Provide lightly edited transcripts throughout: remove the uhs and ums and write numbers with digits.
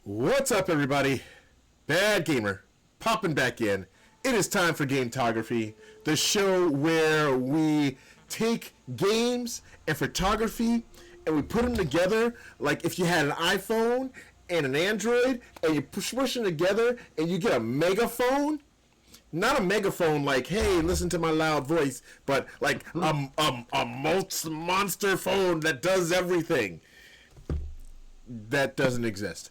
What's up, everybody? Bad Gamer, popping back in. It is time for Gametography, the show where we take games and photography and we put them together like if you had an iPhone and an Android and you push them together and you get a megaphone. Not a megaphone like, hey, listen to my loud voice, but like a monster phone that does everything. That doesn't exist.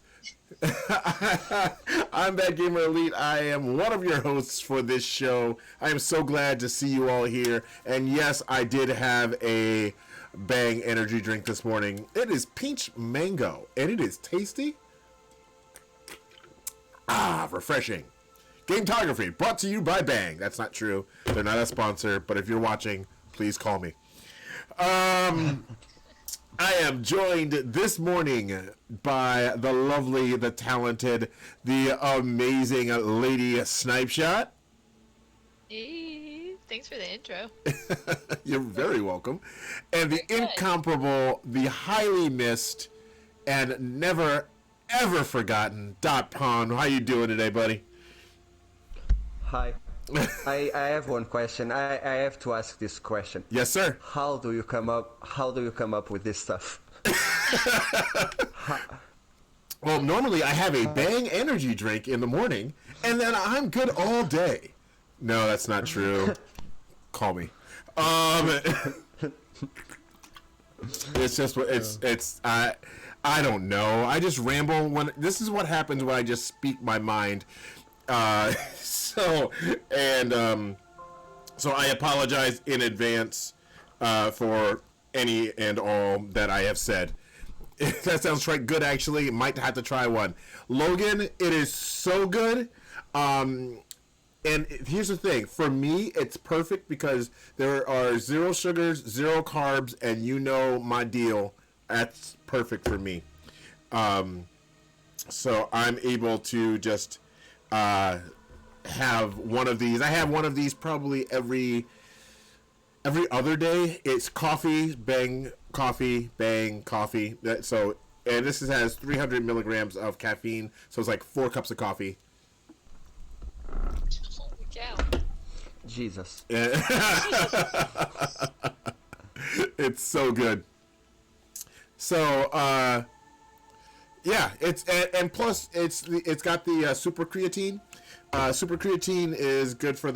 I'm Bad Gamer Elite. I am one of your hosts for this show. I am so glad to see you all here. And yes, I did have a Bang energy drink this morning. It is peach mango, and it is tasty. Refreshing. Gametography, brought to you by Bang. That's not true. They're not a sponsor, but if you're watching, please call me. I am joined this morning by the lovely, the talented, the amazing Lady Snipe Shot. Hey, thanks for the intro. You're very welcome. And the incomparable, the highly missed, and never, ever forgotten Dot Pond. How you doing today, buddy? Hi. I have one question. I have to ask this question. Yes, sir. How do you come up with this stuff? Well, normally I have a Bang energy drink in the morning, and then I'm good all day. No, that's not true. Call me. It's just I don't know. I just ramble when this is what happens when I just speak my mind. So I apologize in advance for any and all that I have said. That sounds right good, actually. Might have to try one. Logan, it is so good. And here's the thing. For me, it's perfect because there are 0 sugars, 0 carbs, and you know my deal. That's perfect for me. So I'm able to just have one of these. I have one of these probably every other day. It's coffee, bang, coffee, bang, coffee. So, and this has 300 milligrams of caffeine, so it's like 4 cups of coffee. Holy cow. Jesus. It's so good. So, yeah, it's and plus it's got the super creatine. Super creatine is good for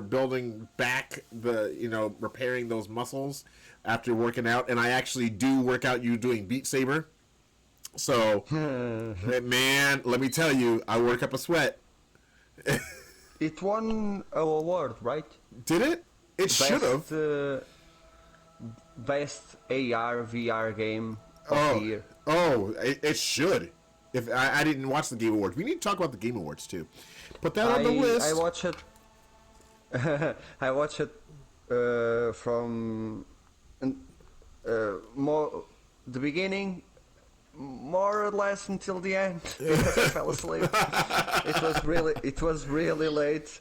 building back repairing those muscles after working out. And I actually do work out you doing Beat Saber. So, man, let me tell you, I work up a sweat. It won an award, right? Did it? It should have. Best AR VR game of the year. Oh, it should. If I didn't watch the Game Awards, we need to talk about the Game Awards too. Put that on the list. I watched it. I watched it from more the beginning, more or less until the end. Because I fell asleep. It was really late.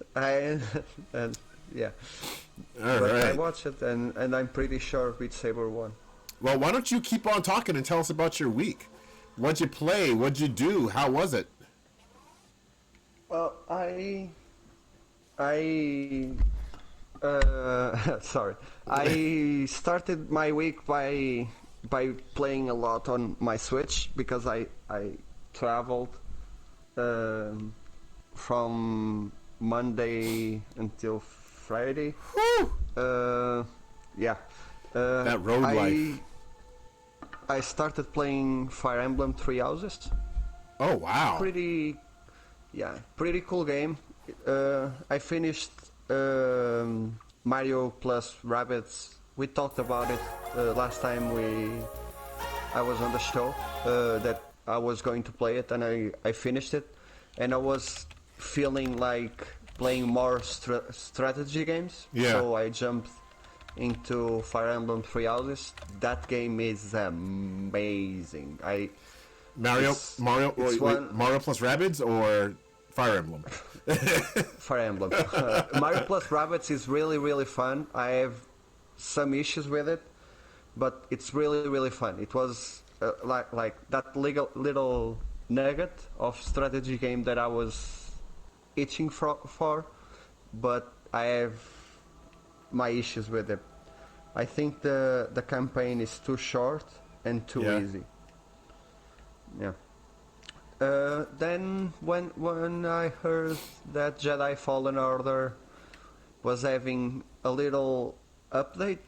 Yeah. All but right. I watched it, and I'm pretty sure Beat Saber won. Well, why don't you keep on talking and tell us about your week? What'd you play? What'd you do? How was it? Well, sorry. I started my week by playing a lot on my Switch because I traveled from Monday until Friday. Woo! Yeah. That road life. I started playing Fire Emblem Three Houses. Oh wow! Pretty cool game. I finished Mario plus Rabbids. We talked about it last time I was on the show that I was going to play it, and I finished it, and I was feeling like playing more strategy games. Yeah. So I jumped into Fire Emblem Three Houses. That game is amazing. Mario plus Rabbids or Fire Emblem? Fire Emblem. Mario plus Rabbids is really fun. I have some issues with it, but it's really fun. It was like that little nugget of strategy game that I was itching for, but I have my issues with it. I think the campaign is too short and too Yeah. easy. Yeah. Then when I heard that Jedi Fallen Order was having a little update,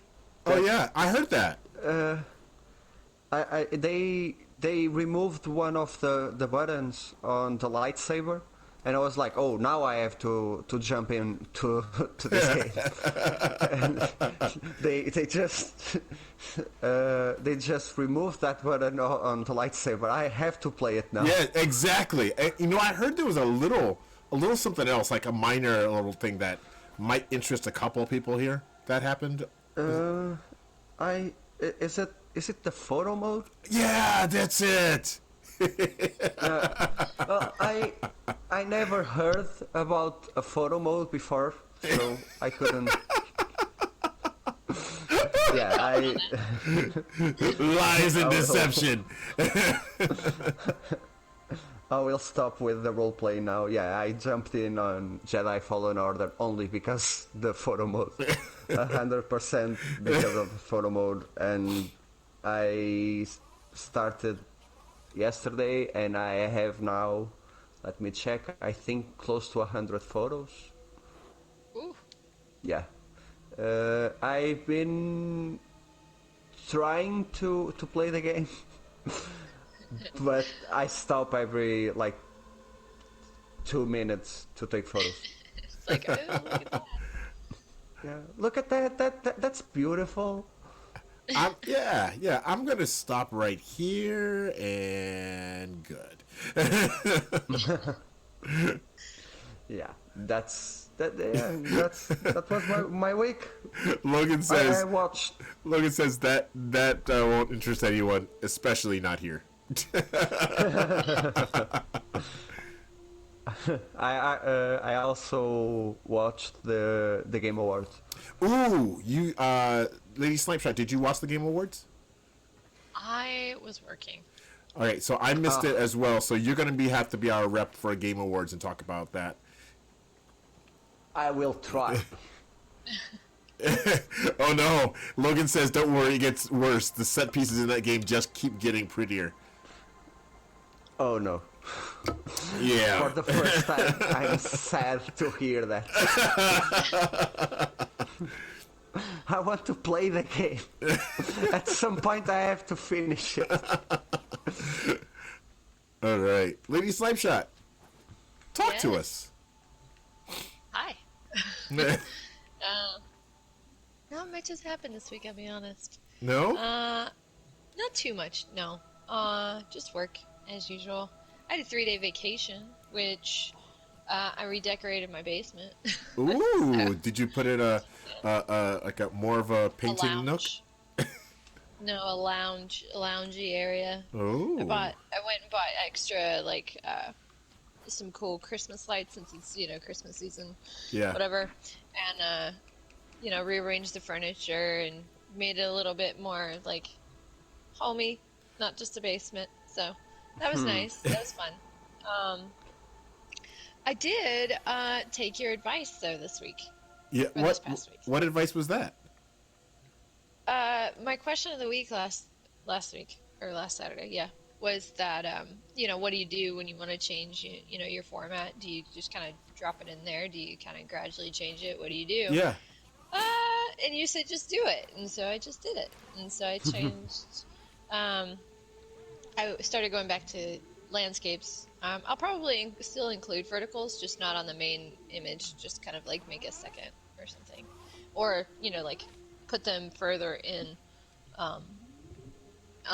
Oh yeah, I heard that. they removed one of the buttons on the lightsaber, and I was like, oh, now I have to jump in to this game. And they just removed that button on the lightsaber. I have to play it now. Yeah, exactly. And, I heard there was a little something else, like a minor little thing that might interest a couple of people here. That happened. Is it the photo mode? Yeah, that's it. Well, I never heard about a photo mode before, so I couldn't. Yeah, Lies and deception. I will stop with the roleplay now. Yeah, I jumped in on Jedi Fallen Order only because the photo mode, 100% because of the photo mode, and I started yesterday, and I have now, let me check, I think close to 100 photos. Ooh. Yeah. I've been trying to play the game, but I stop every like 2 minutes to take photos. It's like, oh, look at that. Yeah, look at that. That's beautiful. Yeah. I'm gonna stop right here and good. Yeah, that was my week. Logan I says. watched. Logan says that won't interest anyone, especially not here. I also watched the Game Awards. Ooh, you Lady Snipeshot, did you watch the Game Awards? I was working. All right, so I missed it as well. So you're gonna have to be our rep for Game Awards and talk about that. I will try. Oh no, Logan says, "Don't worry, it gets worse. The set pieces in that game just keep getting prettier." Oh no. Yeah. For the first time, I'm sad to hear that. I want to play the game. At some point, I have to finish it. All right, Lady Slipeshot, talk to us. Hi. Not much has happened this week, I'll be honest. No? Not too much, no. Just work, as usual. I had a 3-day vacation, which I redecorated my basement. Ooh, did you put it like a more of a painting nook? No, a loungy area. Oh. I went and bought extra, some cool Christmas lights since it's, Christmas season. Yeah. Whatever. And, rearranged the furniture and made it a little bit more, homey, not just a basement. So that was nice. That was fun. I did take your advice, though, this week. Yeah. This past week. What advice was that? My question of the week last week, or last Saturday, yeah, was that, what do you do when you want to change, your format? Do you just kind of drop it in there? Do you kind of gradually change it? What do you do? Yeah. And you said just do it, and so I just did it. And so I changed. I started going back to landscapes. I'll probably still include verticals, just not on the main image. Just kind of make a second or something, or put them further in. On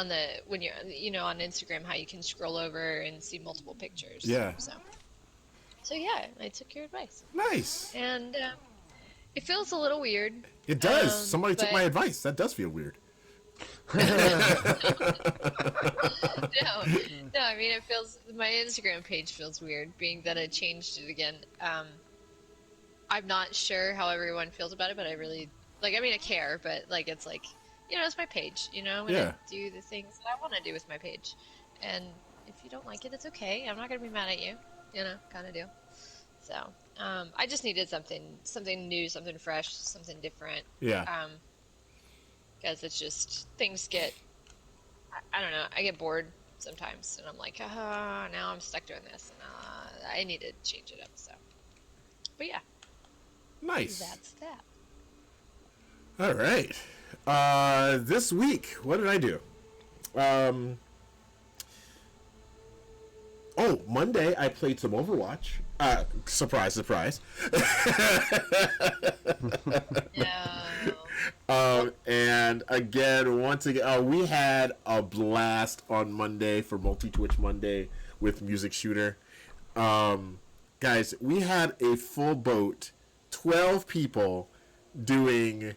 the when you're on Instagram, how you can scroll over and see multiple pictures. Yeah. So yeah, I took your advice. Nice. And it feels a little weird. It does. Somebody took my advice. That does feel weird. No, I mean, my Instagram page feels weird, being that I changed it again. I'm not sure how everyone feels about it, but I really, I care, but, it's my page, and I do the things that I want to do with my page. And if you don't like it, it's okay. I'm not gonna be mad at you, kind of deal. So, I just needed something new, something fresh, something different. Yeah. Because it's just things get, I don't know, I get bored sometimes, and I'm like, now I'm stuck doing this, and I need to change it up. So, but yeah, Nice. that's that. All right. This week, what did I do? Monday I played some Overwatch. Surprise, surprise. No. And again, once again, we had a blast on Monday for Multi-Twitch Monday with Music Shooter. Guys, we had a full boat, 12 people doing,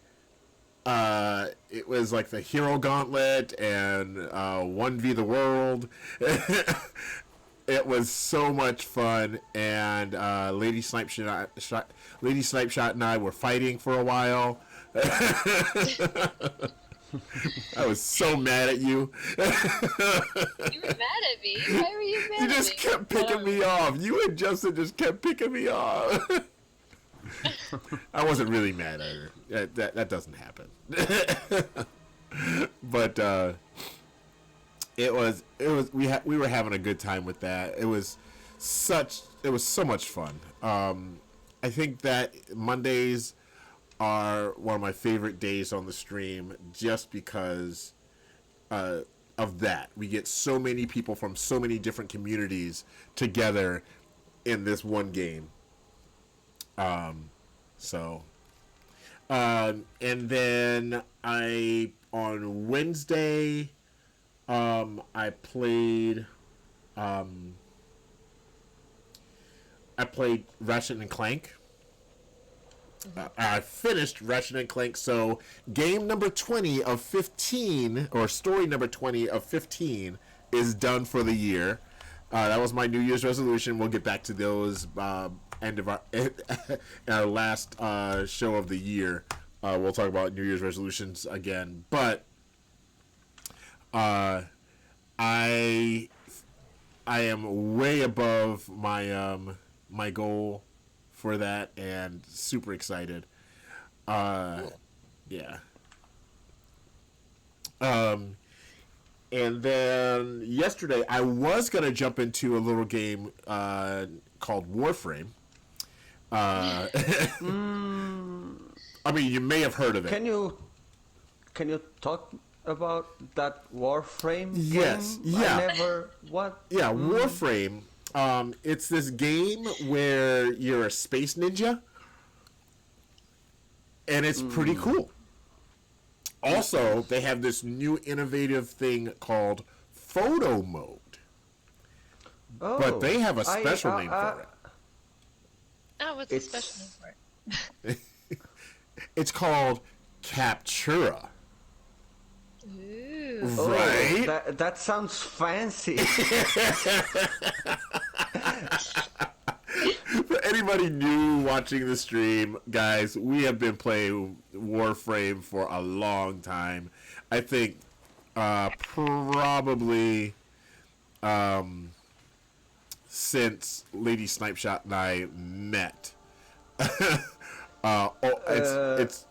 it was like the Hero Gauntlet and 1v the World. It was so much fun, and Lady Snipe Shot and I were fighting for a while. I was so mad at you. You were mad at me? Why were you mad You at me? just kept picking me off. You and Justin just kept picking me off. I wasn't really mad at her. That doesn't happen. But we were having a good time with that. It was so much fun. I think that Mondays are one of my favorite days on the stream just because of that. We get so many people from so many different communities together in this one game. And then on Wednesday, I played Ratchet and Clank. I finished Ratchet and Clank, so game number 20 of 15, or story number 20 of 15, is done for the year. That was my New Year's resolution. We'll get back to those end of our last show of the year. We'll talk about New Year's resolutions again, but I am way above my goal for that, and super excited. Cool. Yeah. And then yesterday I was gonna jump into a little game called Warframe. I mean, you may have heard of it. Can you talk about that Warframe? Yes, game? yeah. I never what? Yeah, Warframe. It's this game where you're a space ninja, and it's pretty cool. Also, they have this new innovative thing called photo mode, Oh, but they have a special name for Oh, what's the special name for it? it. It's called Captura. Ooh. Oh, Right? that sounds fancy. For anybody new watching the stream, guys, we have been playing Warframe for a long time. I think probably since Lady Snipe Shot and I met. It's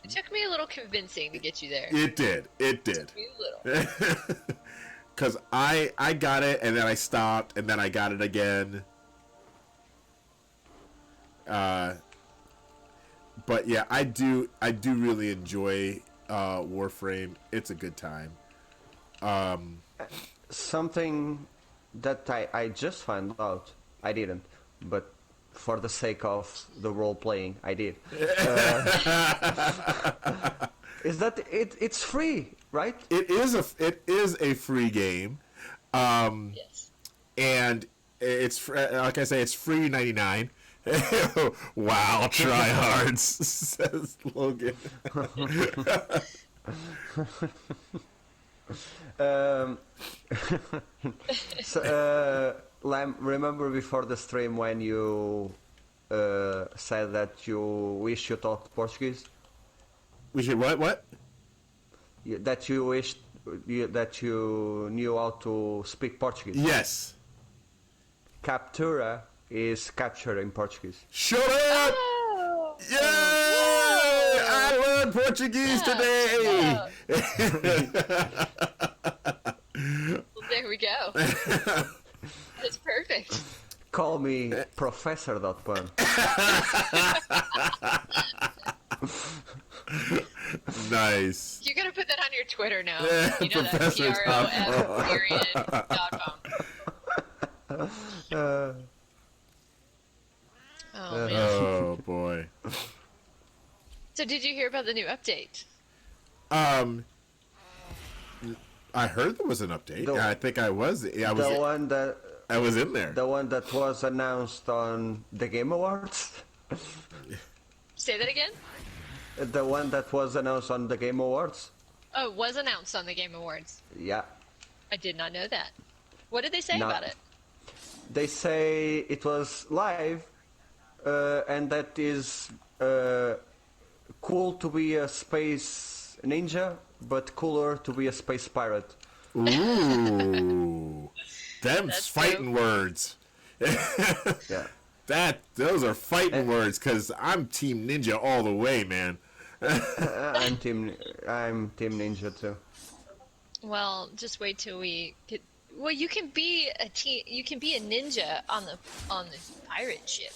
It took me a little convincing to get you there. it did. It took me a little. Because I got it, and then I stopped, and then I got it again. But yeah, I do really enjoy Warframe. It's a good time. Something that I just found out. I didn't, but for the sake of the role playing, I did. Is that it's free, right? It is a free game, Yes. and it's like I say, it's free 99. Wow, tryhards, says Logan. So, Lam, remember before the stream when you said that you wish you talked Portuguese? We should what? That you wished that you knew how to speak Portuguese. Yes. Captura is capture in Portuguese. Shut up! Oh. Yay! Whoa. I learned Portuguese Yeah, today! Well, there we go. That's perfect. Call me Professor.pun. Nice. You're gonna put that on your Twitter now. Yeah, You know that Professor PROF.com. Oh man. Oh boy. So did you hear about the new update? I heard there was an update. I think I was. I was. The one that I was in there. the one that was announced on the Game Awards. Say that again? The one that was announced on the Game Awards. Oh, it was announced on the Game Awards. Yeah. I did not know that. What did they say No. about it? They say it was live, and that is cool to be a space ninja, but cooler to be a space pirate. Ooh, them's That's fighting words. Yeah. Those are fighting words. Cause I'm Team Ninja all the way, man. I'm Team Ninja too. Well, just wait till we get. Well, you can be a You can be a ninja on the pirate ship,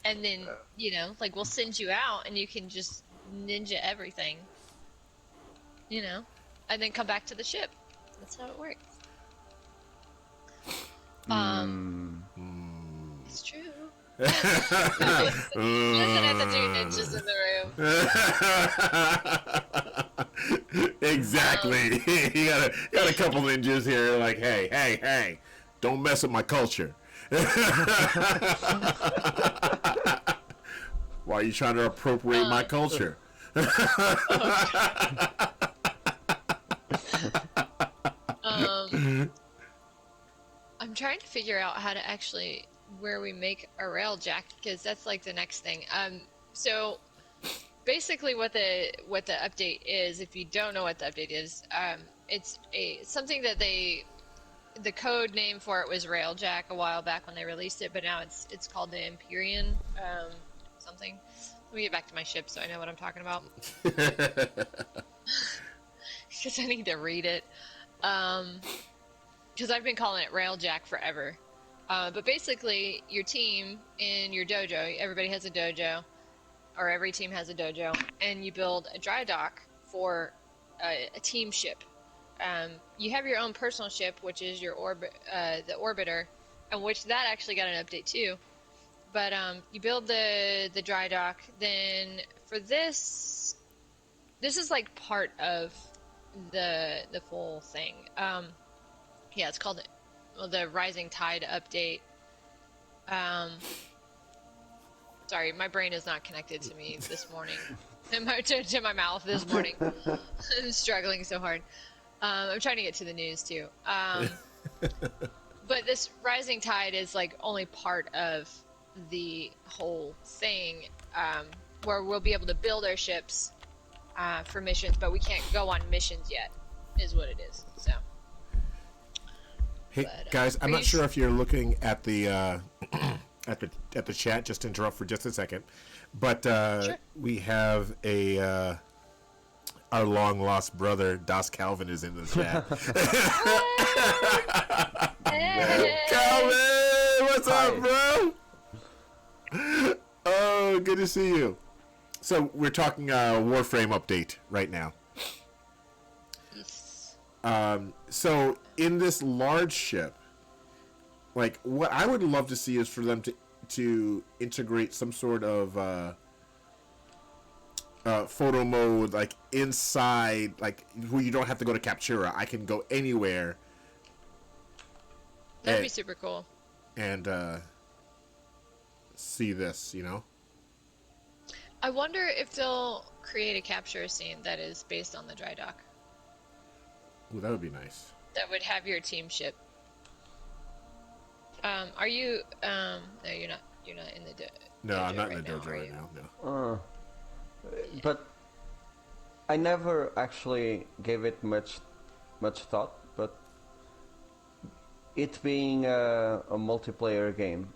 and then like we'll send you out, and you can just ninja everything. And then come back to the ship. That's how it works. It's true. Listen at the two ninjas in the room. Exactly. You got a couple ninjas here. Like, hey, don't mess with my culture. Why are you trying to appropriate my culture? I'm trying to figure out how to actually where we make a railjack, because that's like the next thing. So basically what the update is, if you don't know what the update is, it's something that the code name for it was railjack a while back when they released it, but now it's called the Empyrean something. Let me get back to my ship so I know what I'm talking about. Because I need to read it. Because I've been calling it Railjack forever. But basically, your team in your dojo, everybody has a dojo, or every team has a dojo, and you build a dry dock for a team ship. You have your own personal ship, which is your the Orbiter, and which that actually got an update too. But you build the dry dock. Then for this is like part of the full thing. Yeah, it's called the Rising Tide update. Sorry, my brain is not connected to me this morning. to my mouth this morning. I'm struggling so hard. I'm trying to get to the news too. But this Rising Tide is like only part of the whole thing, where we'll be able to build our ships for missions, but we can't go on missions yet, is what it is. So. Hey guys, I'm not sure if you're looking at the at the chat. Just to interrupt for just a second, but Sure. We have our long lost brother Das Calvin is in the chat. Hey! Calvin, what's Hi. up, bro? Oh, good to see you. So we're talking Warframe update right now. Yes. So in this large ship, like what I would love to see is for them to integrate some sort of photo mode, like inside, like where you don't have to go to Captura. I can go anywhere. That'd be super cool. And see this, you know. I wonder if they'll create a capture scene that is based on the dry dock. Ooh, that would be nice. That would have your team ship. Are you? No, you're not. You're not in the dojo. No, I'm not in the now, dojo are right you? now. No. But I never actually gave it much much thought, but it being a multiplayer game,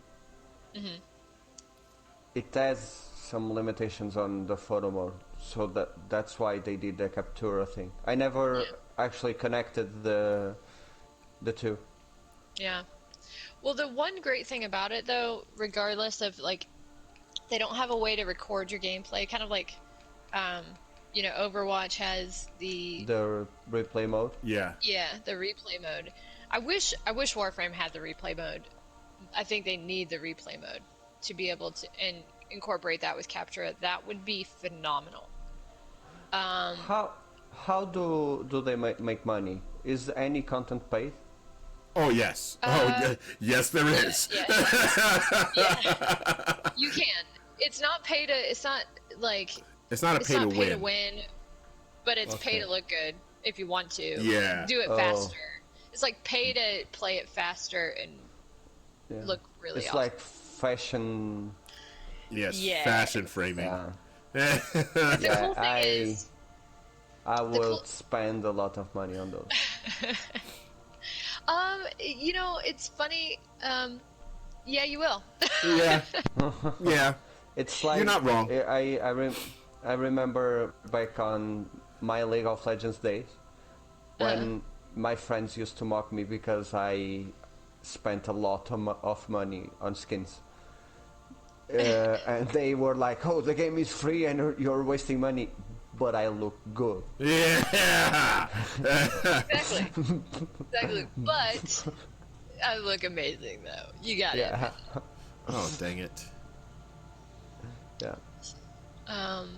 it has some limitations on the photo mode, so that's why they did the Captura thing. I never actually connected the two. Yeah. Well, the one great thing about it, though, regardless of like, they don't have a way to record your gameplay, kind of like, Overwatch has the replay mode. Yeah. the replay mode. I wish Warframe had the replay mode. I think they need the replay mode to be able to incorporate that with Captura. That would be phenomenal. How do they make money? Is any content paid? Oh yes. Yes, there is. Yeah. You can. It's not pay to. It's not like. It's not a pay to win, but it's pay to look good if you want to. Yeah. Do it faster. It's like pay to play it faster and look really. It's awesome. like fashion. Yes. Yeah. Fashion framing. The cool thing is. I will spend a lot of money on those. It's funny. Yeah, you will. Yeah. Yeah. It's like you're not wrong. I remember back on my League of Legends days when my friends used to mock me because I spent a lot of money on skins. And they were like, "Oh, the game is free and you're wasting money." But I look good. Yeah. Exactly. But I look amazing, though. You got it. Oh, dang it. Yeah.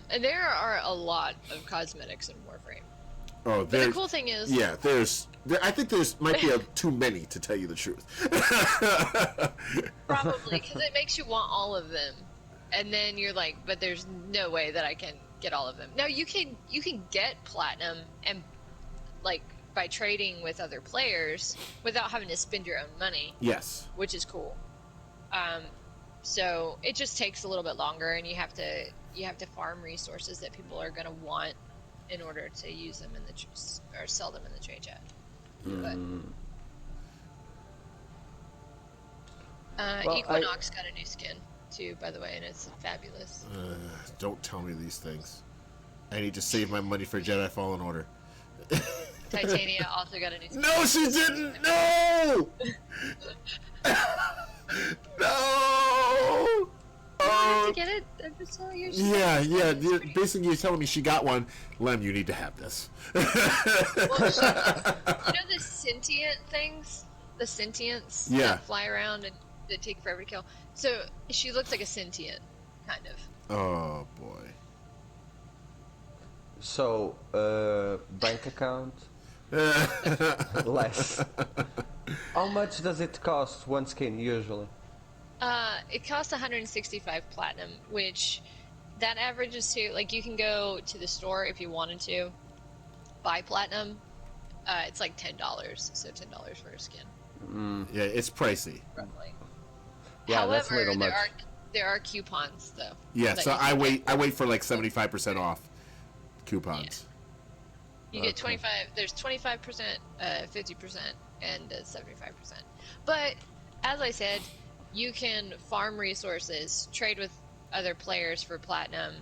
And there are a lot of cosmetics in Warframe. Oh, but the cool thing is, I think there's might be too many, to tell you the truth. probably because it makes you want all of them, and then you're like, but there's no way that I can get all of them. No, you can get platinum and like by trading with other players without having to spend your own money. Yes. Which is cool. So it just takes a little bit longer, and you have to farm resources that people are going to want in order to use them or sell them in the trade chat. But Equinox got a new skin too, by the way, and it's fabulous. Don't tell me these things. I need to save my money for Jedi Fallen Order. Titania also got a new skin. No, she didn't! No! No! Oh, get it? I'm just telling you. Yeah. Basically, you're telling me she got one. Lem, you need to have this. Well, the sentient things? The sentients that fly around and that take forever to kill. So she looks like a sentient, kind of. Oh, boy. So, bank account? Less. How much does it cost one skin, usually? It costs 165 platinum, which that averages to, like, you can go to the store if you wanted to buy platinum. It's like $10, so $10 for a skin. Yeah, it's pricey. Roughly. Yeah, However, that's a little much. there are coupons, though. Yeah, so I wait for like 75% off coupons. You get 25. There's 25%, 50%, and 75%. But as I said, you can farm resources, trade with other players for platinum.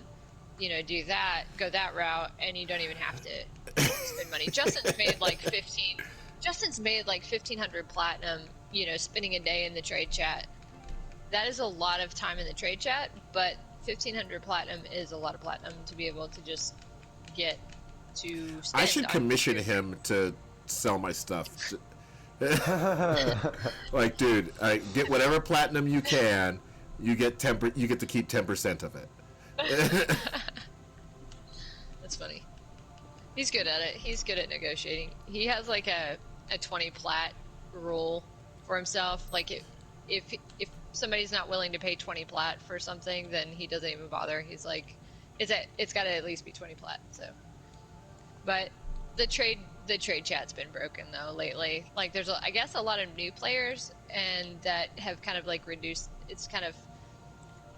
Do that, go that route, and you don't even have to spend money. Justin's made like 1,500 platinum. Spending a day in the trade chat. That is a lot of time in the trade chat, but 1,500 platinum is a lot of platinum to be able to just get to spend. I should commission him to sell my stuff. Like, dude, get whatever platinum you can. You get to keep 10% of it. That's funny. He's good at it. He's good at negotiating. He has like a 20 plat rule for himself. Like if somebody's not willing to pay 20 plat for something, then he doesn't even bother. He's like, it's got to at least be 20 plat. So, but the trade chat's been broken though lately. Like there's I guess a lot of new players and that have kind of like reduced. It's kind of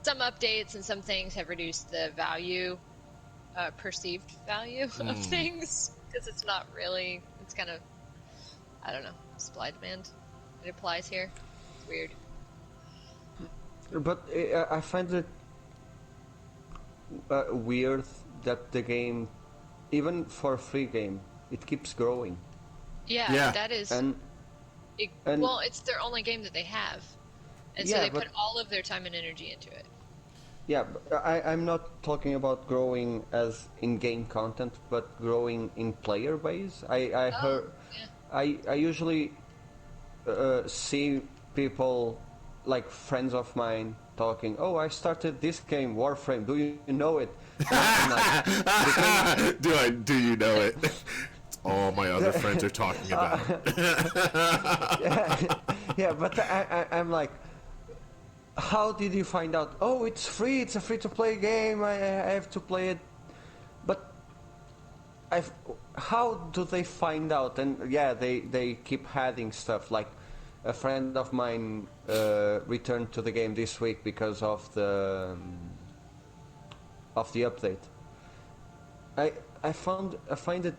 some updates and some things have reduced the value, perceived value of things because it's not really. It's kind of I don't know, supply demand. It applies here. It's weird. But I find it weird that the game, even for a free game, it keeps growing. Yeah, Yeah. that is. And and Well, it's their only game that they have, and so yeah, they but put all of their time and energy into it. yeah, but I'm not talking about growing as in-game content, but growing in player base. I Oh, heard, yeah. I usually see people like friends of mine talking. Oh, I started this game, Warframe. Do you know it? And I'm like, the game. Do you know it? It's all my other friends are talking about. Yeah, yeah, but I'm like, how did you find out? Oh, it's free. It's a free-to-play game. I have to play it. But I've, how do they find out? And yeah, they keep adding stuff. Like a friend of mine returned to the game this week because of the update. I find it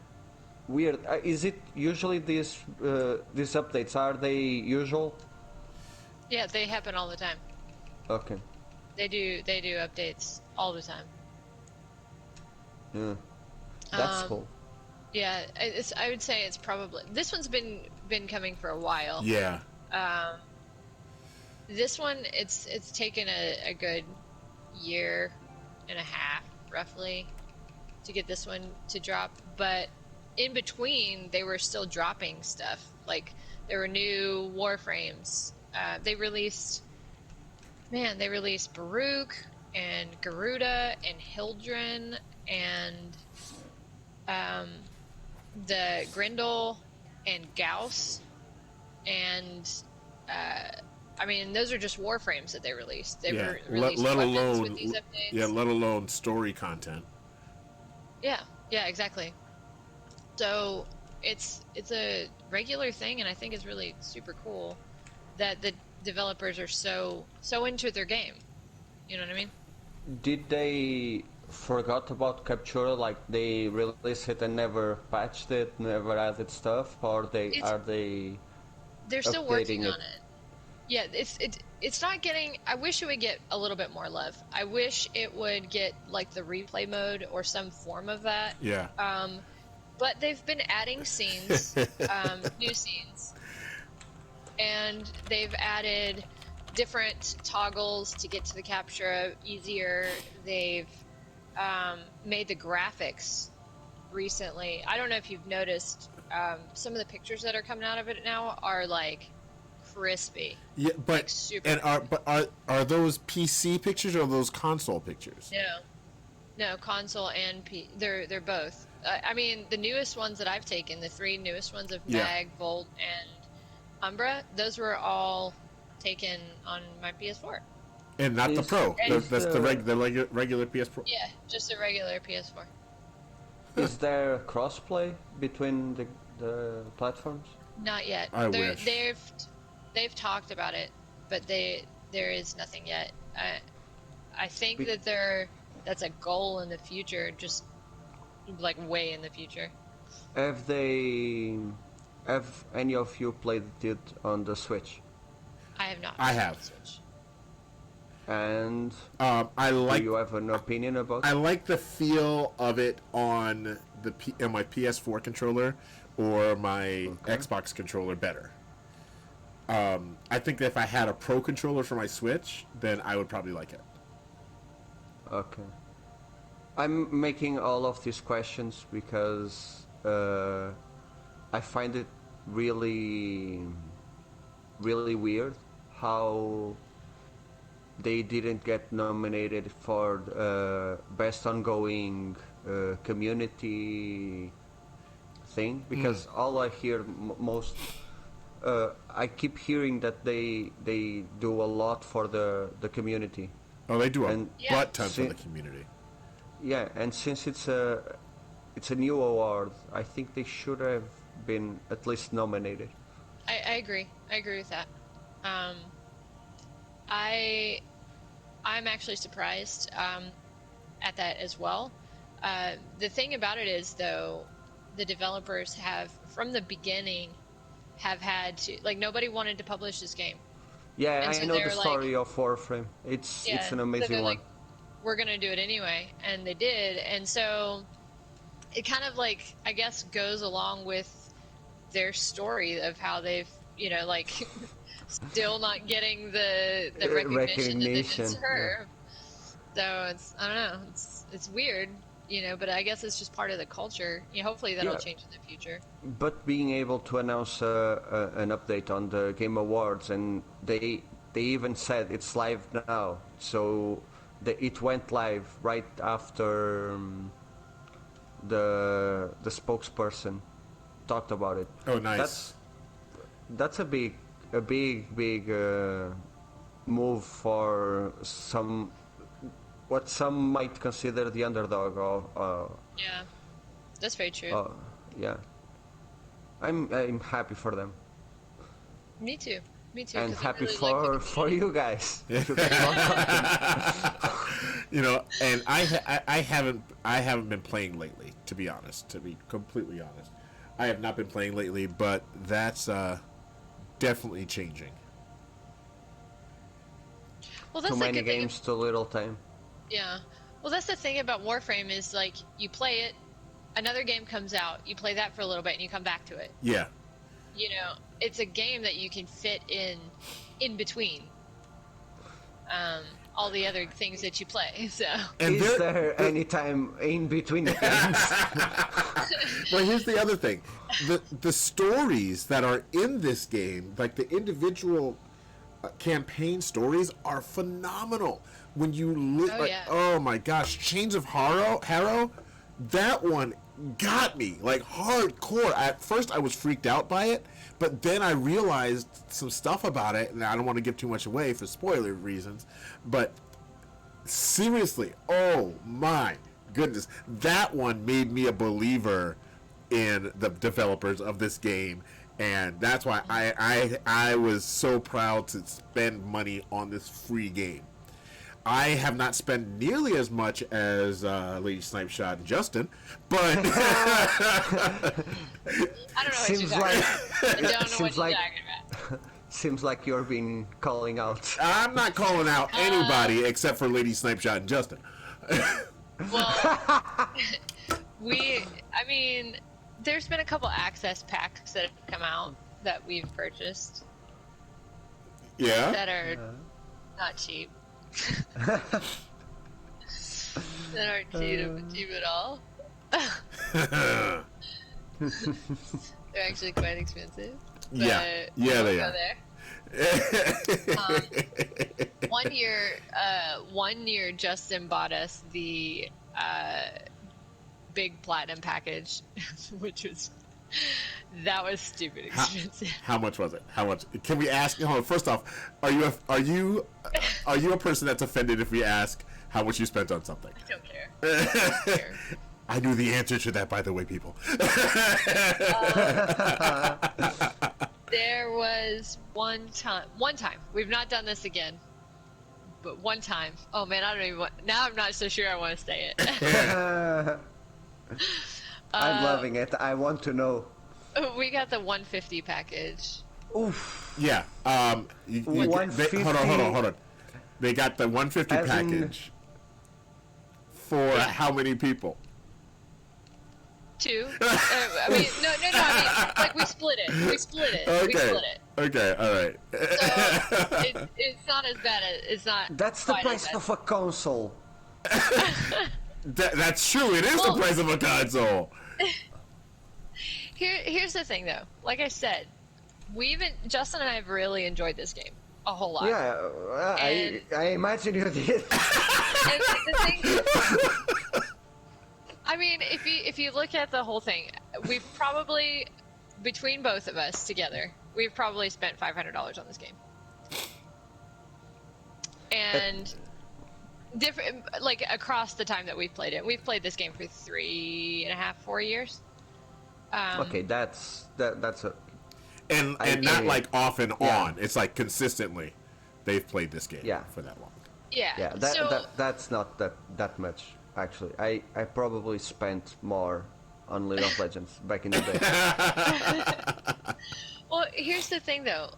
weird. Is it usually these updates, are they usual? Yeah, they happen all the time. Okay. They do updates all the time. Yeah. That's Um, cool. yeah, I would say it's probably this one's been coming for a while. Yeah. Um, this one it's taken a good year and a half roughly to get this one to drop, but in between they were still dropping stuff. Like there were new Warframes. They released Baruch and Garuda and Hildren and um, the Grendel and Gauss and I mean those are just Warframes that they released. They Yeah. released Let weapons with alone. these updates. Yeah. Let alone story content. Yeah, exactly. So it's a regular thing, and I think it's really super cool that the developers are so into their game. You know what I mean? Did they forgot about Captura? Like they released it and never patched it, never added stuff, or It's are they they're still working updating it? on it. Yeah, it's not getting. I wish it would get a little bit more love. I wish it would get like the replay mode or some form of that. Yeah. But they've been adding scenes, new scenes, and they've added different toggles to get to the capture easier. They've made the graphics recently. I don't know if you've noticed, some of the pictures that are coming out of it now are like crispy. Yeah, Like but super. and are those PC pictures or are those console pictures? No, console and they're both. I mean, the newest ones that I've taken, the three newest ones of Yeah. Mag, Volt, and Umbra, those were all taken on my PS4. And not the Is Pro. is That's the regular PS Pro. Yeah, just a regular PS4. is there crossplay between the platforms? Not yet. I wish. They've talked about it, but there is nothing yet. I think Be- that's a goal in the future, just like way in the future. Have any of you played it on the Switch? I have not. I played have. the Switch. And I do like you have an opinion about I it? like the feel of it on my PS4 controller or my Xbox controller better. I think that if I had a Pro controller for my Switch, then I would probably like it. Okay. I'm making all of these questions because I find it really, really weird how they didn't get nominated for best ongoing community thing, because all I hear most I keep hearing that they do a lot for the community. Oh, they do a And Yeah. butt ton for See- the community. Yeah, and since it's a new award, I think they should have been at least nominated. I agree. I agree with that. Um, I'm actually surprised at that as well. The thing about it is, though, the developers have from the beginning have had to, like, nobody wanted to publish this game. Yeah, And I so know the they're story of Warframe. It's Yeah, an so amazing they're one. like, we're gonna do it anyway, and they did, and so it kind of like, I guess, goes along with their story of how they've, like, still not getting the recognition that they Recognition. deserve. So I don't know, it's weird, but I guess it's just part of the culture. Hopefully that'll Yeah, change in the future. but being able to announce an update on the Game Awards, and they even said it's live now, so it went live right after the spokesperson talked about it. Oh, nice. That's a big move for what some might consider the underdog. Yeah, that's very true. Yeah, I'm happy for them. Me too. Me too. And 'Cause I happy really like the for community. you guys. And I haven't been playing lately, to be honest. To be completely honest, I have not been playing lately, but that's definitely changing. Well, that's Too the many good thing. games, too little time. Yeah. Well, that's the thing about Warframe is, like, you play it, another game comes out, you play that for a little bit, and you come back to it. Yeah. It's a game that you can fit in between all the other things that you play. So. And Is there any time in between the games? Well, here's the other thing: the stories that are in this game, like the individual campaign stories, are phenomenal. When you Yeah. my gosh, Chains of Harrow, that one got me like hardcore. At first, I was freaked out by it, but then I realized some stuff about it, and I don't want to give too much away for spoiler reasons. But seriously, oh my goodness, that one made me a believer in the developers of this game, and that's why I was so proud to spend money on this free game. I have not spent nearly as much as Lady Snipeshot and Justin, but I don't know what Seems you're talking like- about. I don't know what seems you're like- talking about. Seems like you're being calling out. I'm not calling out anybody except for Lady Snipeshot and Justin. Well, there's been a couple access packs that have come out that we've purchased Yeah. that are not cheap. That aren't cheap at all. They're actually quite expensive. But Yeah, we they won't are. go there. One year, Justin bought us the big platinum package, which was stupid expensive. How much was it? How much? Can we ask? Hold on, first off, are you a person that's offended if we ask how much you spent on something? I don't care. I don't care. I knew the answer to that, by the way, people. There was one time. We've not done this again, but one time. Oh man, I don't even want. Now I'm not so sure I want to say it. I'm loving it. I want to know. We got the 150 package. Oof. Yeah. Hold on. They got the 150 As in- package for how many people? 2. No. I mean, like we split it. We split it. Okay. All right. So it's not as bad as it's not. That's the quite as price bad. of a console. That's true. It is the price of a console. Here's the thing, though. Like I said, Justin and I have really enjoyed this game a whole lot. Yeah, And- I imagine you did. And the thing, I mean, if you look at the whole thing, we've probably, between both of us together, we've probably spent $500 on this game. And different, like across the time that we've played it, we've played this game for 3.5, 4 years. Okay, that's a. And I not agree. like off and Yeah. on. It's like consistently they've played this game Yeah. for that long. Yeah. Yeah, that's not that much actually. I probably spent more on League of Legends back in the day. Well, here's the thing, though.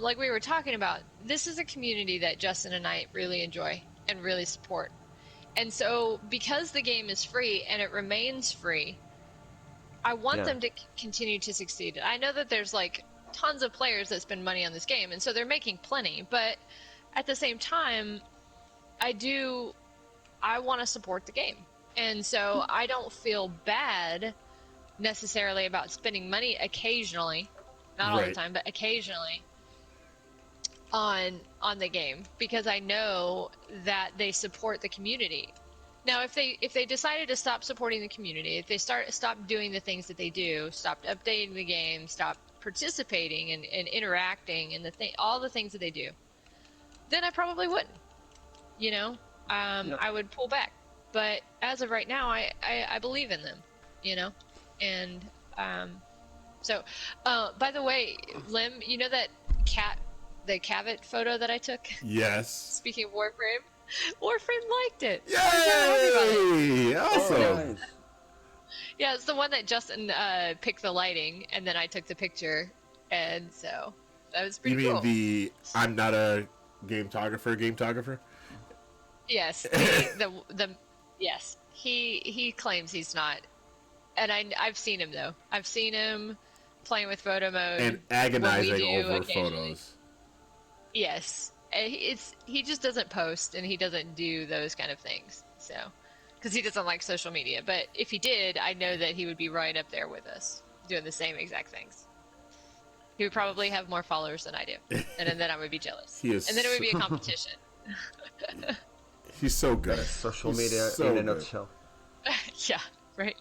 Like we were talking about, this is a community that Justin and I really enjoy and really support. And so, because the game is free and it remains free, I want Yeah. them to continue to succeed. I know that there's like tons of players that spend money on this game, and so they're making plenty. But at the same time, I want to support the game. And so I don't feel bad necessarily about spending money occasionally, not all the Right. time, but occasionally on the game because I know that they support the community. Now, if they decided to stop supporting the community, if they stop doing the things that they do, stopped updating the game, stopped participating and interacting and all the things that they do, then I probably wouldn't. You know, Yep. I would pull back. But as of right now, I believe in them. You know, and so by the way, Lim, you know that the Cavett photo that I took. Yes. Speaking of Warframe, Warframe liked it. I was so happy about it. Yay! Awesome. Oh, nice. Yeah, it's the one that Justin picked the lighting, and then I took the picture, and so that was You pretty mean cool. the I'm not a gametographer? Yes, the yes, he claims he's not, and I've seen him though. I've seen him playing with photo mode And when agonizing we do over occasionally. photos. Yes, and he just doesn't post and he doesn't do those kind of things. So, because he doesn't like social media. But if he did, I know that he would be right up there with us, doing the same exact things. He would probably have more followers than I do, and then I would be jealous. He is And then it would be a competition. He's so good. That's social He's media so in a good. nutshell. Yeah, right.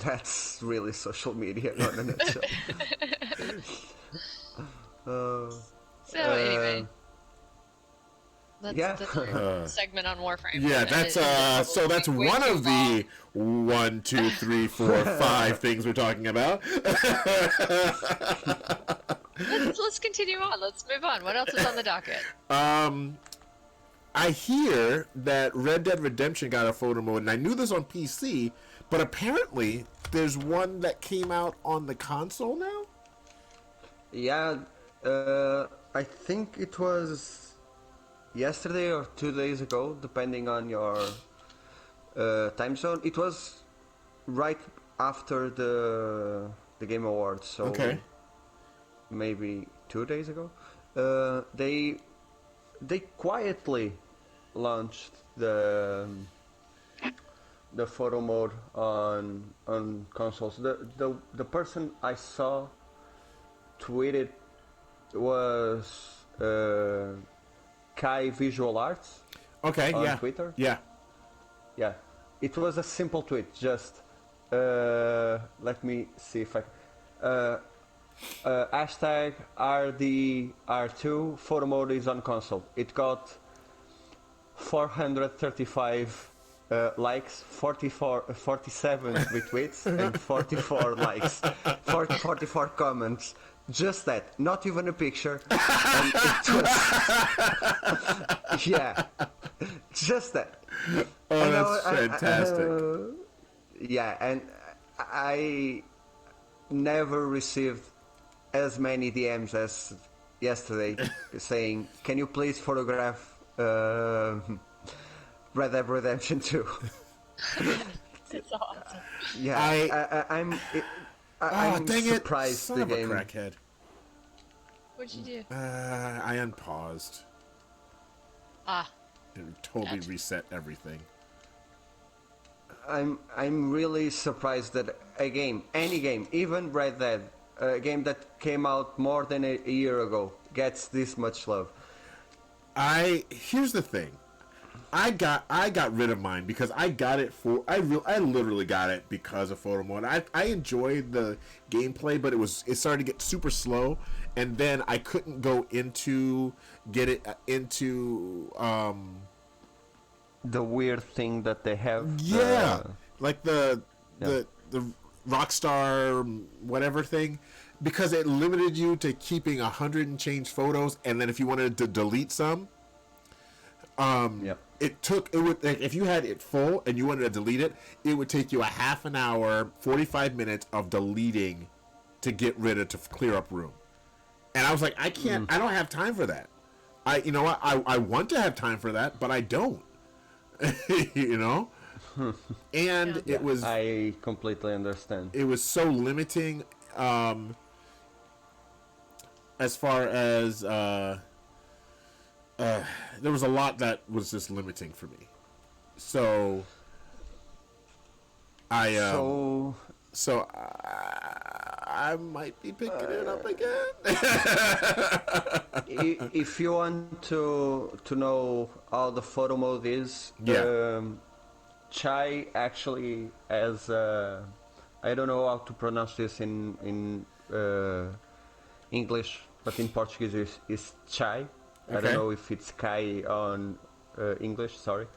That's really social media in a nutshell. So anyway, yeah. that's our segment on Warframe. Yeah, that's so that's Way one too of the 1, 2, 3, 4, 5 things we're talking about. Let's continue on. Let's move on. What else is on the docket? I hear that Red Dead Redemption got a photo mode, and I knew this on PC, but apparently there's one that came out on the console now. Yeah, I think it was yesterday or 2 days ago, depending on your time zone. It was right after the Game Awards, so Okay. maybe 2 days ago. They quietly launched the photo mode on consoles. The person I saw tweeted was Kai Visual Arts Okay, on yeah. Twitter. Yeah. Yeah, it was a simple tweet. Just let me see if I hashtag RDR2 photo mode is on console. It got 435 likes, 47 retweets, and 44 likes, 44 comments. Just that, not even a picture. And it was, yeah, just that. Oh, And that's fantastic. yeah, and I never received as many DMs as yesterday saying, "Can you please photograph Red Dead Redemption 2?" It's awesome. Yeah, I'm dang it. surprised Son the of a game. crackhead. What'd you do? I unpaused. Ah, It totally Gotcha. reset everything. I'm really surprised that any game, even Red Dead, a game that came out more than a year ago, gets this much love. Here's the thing. I got rid of mine because I got it for I literally got it because of photo mode. I enjoyed the gameplay, but it started to get super slow, and then I couldn't go into The weird thing that they have. like the Rockstar whatever thing, because it limited you to keeping 100 and change photos, and then if you wanted to delete some, Yep. it would, like, if you had it full and you wanted to delete it, it would take you a half an hour, 45 minutes of deleting to get rid of to clear up room. And I was like, I can't. I don't have time for that. You know what? I want to have time for that, but I don't. You know. And it was. I completely understand. It was so limiting. As far as there was a lot that was just limiting for me. So. I might be picking it up again. If you want to know how the photo mode is, Chai actually has I don't know how to pronounce this in English, but in Portuguese is Chai. Okay. I don't know if it's Kai on English. Sorry.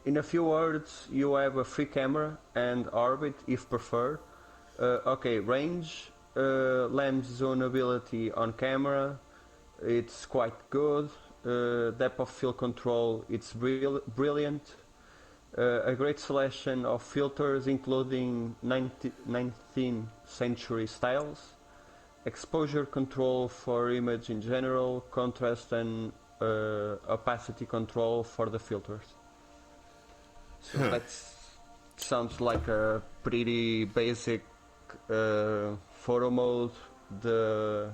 In a few words, you have a free camera and orbit if preferred. Okay, range, lens zoneability on camera, it's quite good. Depth of field control, it's brilliant. A great selection of filters, including 19th century styles. Exposure control for image in general, contrast and opacity control for the filters. So that sounds like a pretty basic photo mode. The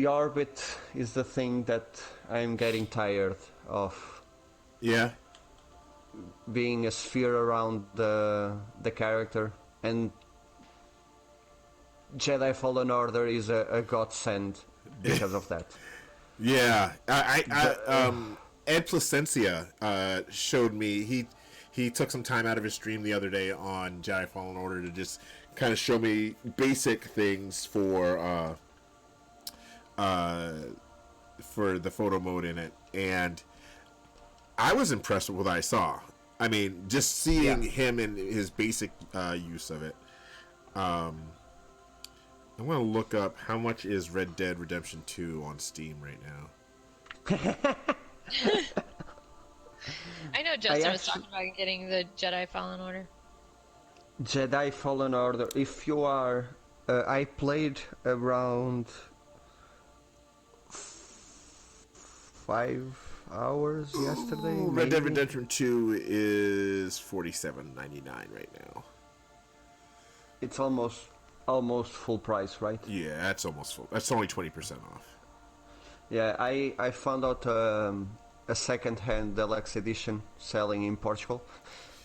orbit is the thing that I'm getting tired of. Yeah. Being a sphere around the character, and Jedi Fallen Order is a godsend because of that. Yeah, Ed Placencia showed me. He took some time out of his stream the other day on Jedi Fallen Order to just kind of show me basic things for the photo mode in it, and I was impressed with what I saw. I mean, just seeing him and his basic use of it. I'm going to look up how much is Red Dead Redemption 2 on Steam right now. I know Justin was talking about getting the Jedi Fallen Order. Jedi Fallen Order. If you are, I played around 5 hours yesterday. Red Dead Redemption 2 is $47.99 right now. It's almost full price, right? Yeah, that's almost full. That's only 20% off. Yeah, I found out a second-hand deluxe edition selling in Portugal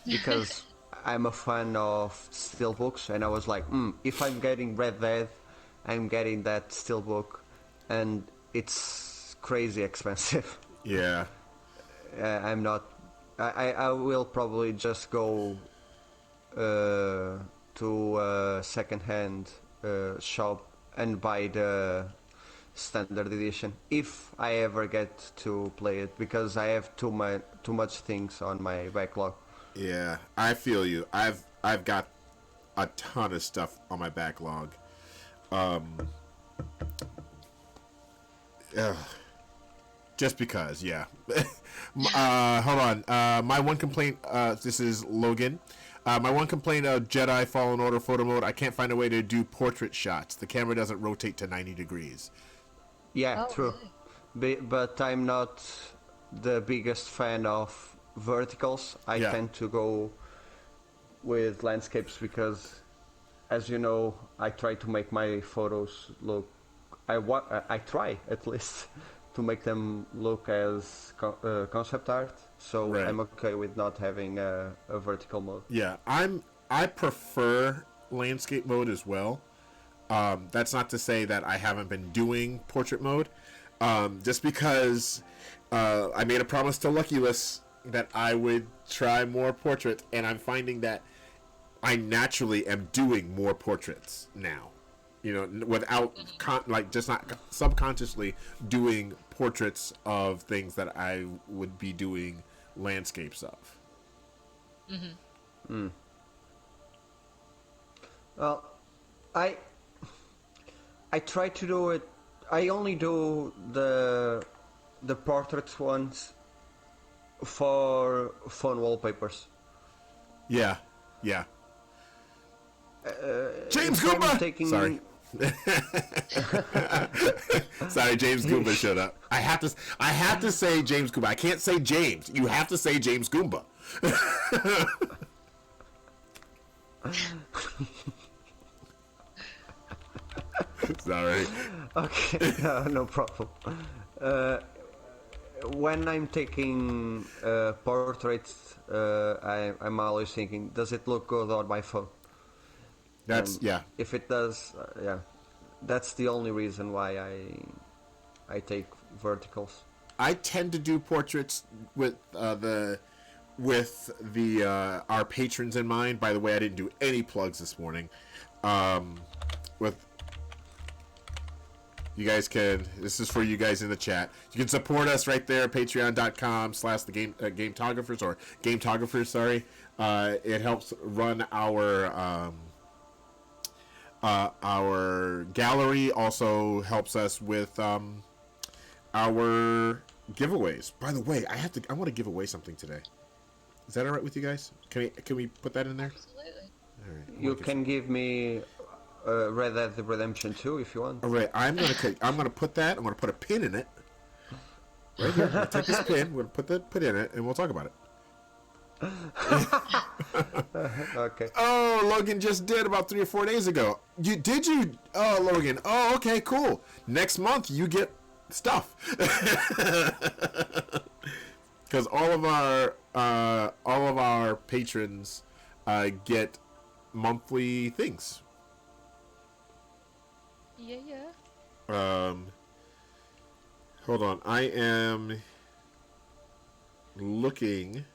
because I'm a fan of steelbooks, and I was like, if I'm getting Red Dead, I'm getting that steelbook, and it's crazy expensive. Yeah. I'm not. I will probably just go to a second-hand shop and buy the standard edition if I ever get to play it, because I have too much things on my backlog. Yeah, I feel you. I've got a ton of stuff on my backlog. Just because, yeah. Hold on. My one complaint. This is Logan. My one complaint of Jedi Fallen Order photo mode. I can't find a way to do portrait shots. The camera doesn't rotate to 90 degrees. Yeah, true. Really? But I'm not the biggest fan of verticals. I tend to go with landscapes because, as you know, I try to make my photos look. I try at least to make them look as concept art. So I'm okay with not having a vertical mode. Yeah, I prefer landscape mode as well. That's not to say that I haven't been doing portrait mode. Just because I made a promise to Luckyless that I would try more portraits, and I'm finding that I naturally am doing more portraits now. You know, without just not subconsciously doing portraits of things that I would be doing landscapes of. Well, I try to do it. I only do the portraits ones for phone wallpapers. Yeah. James if I'm Goomba. taking- Sorry. Sorry, James Goomba showed up. I have to say James Goomba. I can't say James. You have to say James Goomba. Sorry. Okay, no problem. When I'm taking portraits, I'm always thinking, does it look good on my phone? That's yeah. If it does, yeah, that's the only reason why I take verticals. I tend to do portraits with our patrons in mind. By the way, I didn't do any plugs this morning. With you guys this is for you guys in the chat. You can support us right there, patreon.com/the Gametographers or Gametographers. Sorry, it helps run our gallery. Also helps us with our giveaways. By the way, I want to give away something today. Is that all right with you guys? Can we put that in there? Absolutely. All right. You can give me Red Dead Redemption 2 if you want. All right. I'm gonna put that. I'm gonna put a pin in it. Right here. I'm gonna take this pin. We're gonna put in it, and we'll talk about it. Okay. Oh, Logan just did about 3 or 4 days ago. Did you? Oh, Logan. Oh, okay, cool. Next month you get stuff. Because all of our patrons get monthly things. Yeah. Hold on. I am looking.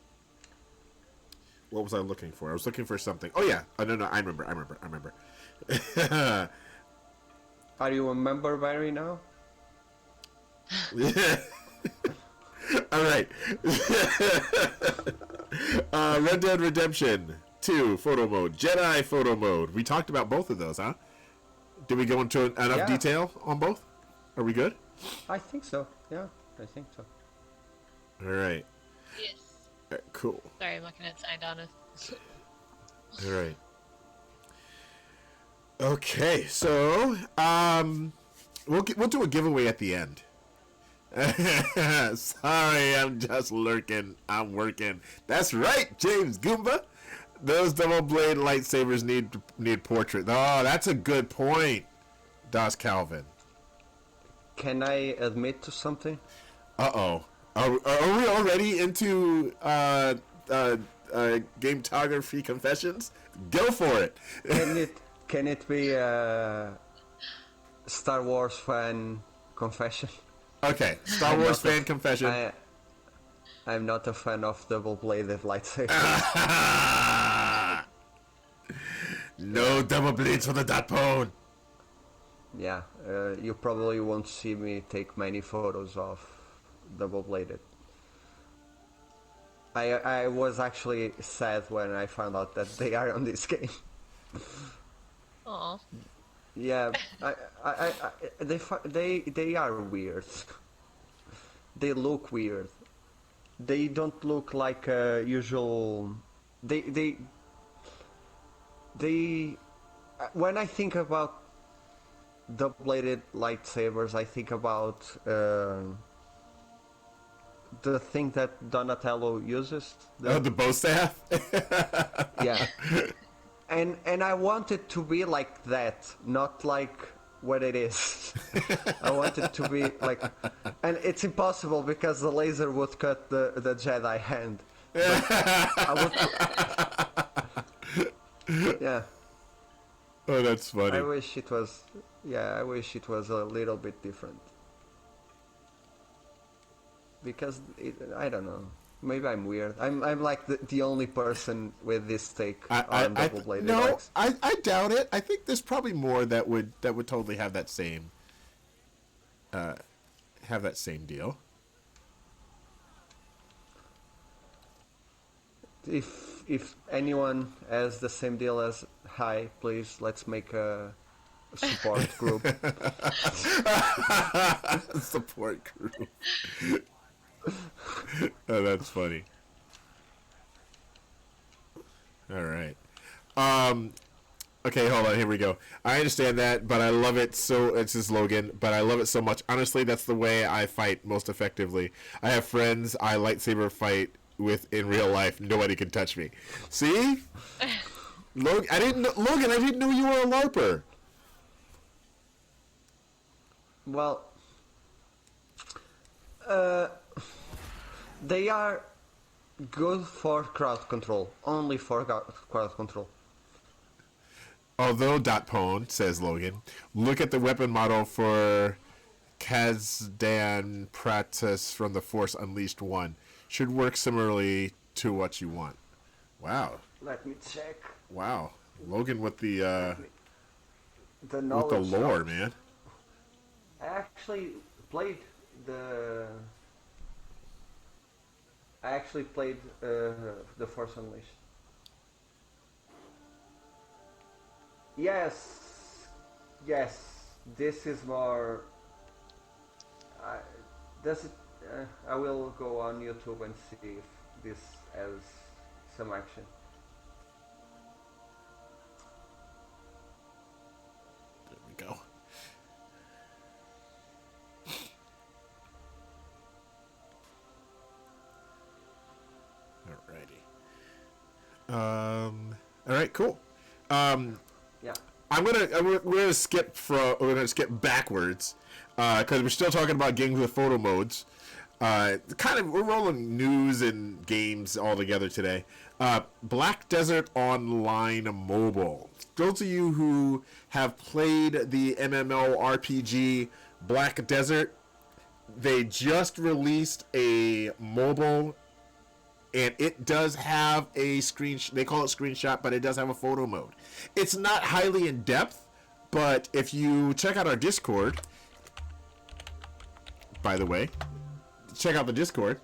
What was I looking for? I was looking for something. Oh yeah. Oh, no. I remember. Are you a member, Barry, now? All right. Red Dead Redemption 2 photo mode, Jedi photo mode. We talked about both of those, huh? Did we go into enough detail on both? Are we good? I think so. Yeah, I think so. All right. Yes. Cool. Sorry, I'm looking at signed on. All right. Okay, so we'll do a giveaway at the end. Sorry, I'm just lurking. I'm working. That's right, James Goomba. Those double blade lightsabers need portrait. Oh, that's a good point, Das Calvin. Can I admit to something? Uh-oh. Are we already into Gametography confessions? Go for it. Can it be a Star Wars fan confession? Okay, Star Wars fan confession. I'm not a fan of double-bladed lightsabers. No double blades for the dot pone. Yeah, you probably won't see me take many photos of double-bladed. I was actually sad when I found out that they are on this game. Aw. Yeah, they are weird. They look weird. They don't look like a usual. They. When I think about double-bladed lightsabers, I think about the thing that Donatello uses. The bow staff. Yeah. And I want it to be like that, not like what it is. I want it to be like, and it's impossible because the laser would cut the Jedi hand. But I would, yeah. Oh, that's funny. I wish it was a little bit different. Because I don't know. Maybe I'm weird. I'm like the only person with this take on double-bladed axe. I doubt it. I think there's probably more that would totally have that same deal. If anyone has the same deal as hi, please let's make a support group. Support group. Oh, that's funny. All right. Okay, hold on. Here we go. I understand that, but I love it so. It's his Logan, but I love it so much. Honestly, that's the way I fight most effectively. I have friends I lightsaber fight with in real life. Nobody can touch me. See, Logan. Logan. I didn't know you were a LARPer. Well, they are good for crowd control. Only for crowd control. Although Pone says Logan, look at the weapon model for Kazdan Pratis from the Force Unleashed 1. Should work similarly to what you want. Wow. Let me check. Wow. Logan with the The lore, notes. man. I actually played the. The Force Unleashed. Yes, yes. This is more. Does it? I will go on YouTube and see if this has some action. There we go. Alrighty. All right. Cool. Yeah. We're gonna skip backwards because we're still talking about games with photo modes. We're rolling news and games all together today. Black Desert Online Mobile. Those of you who have played the MMORPG Black Desert, they just released a mobile. And it does have a they call it screenshot, but it does have a photo mode. It's not highly in depth, but if you check out our Discord, by the way, check out the Discord,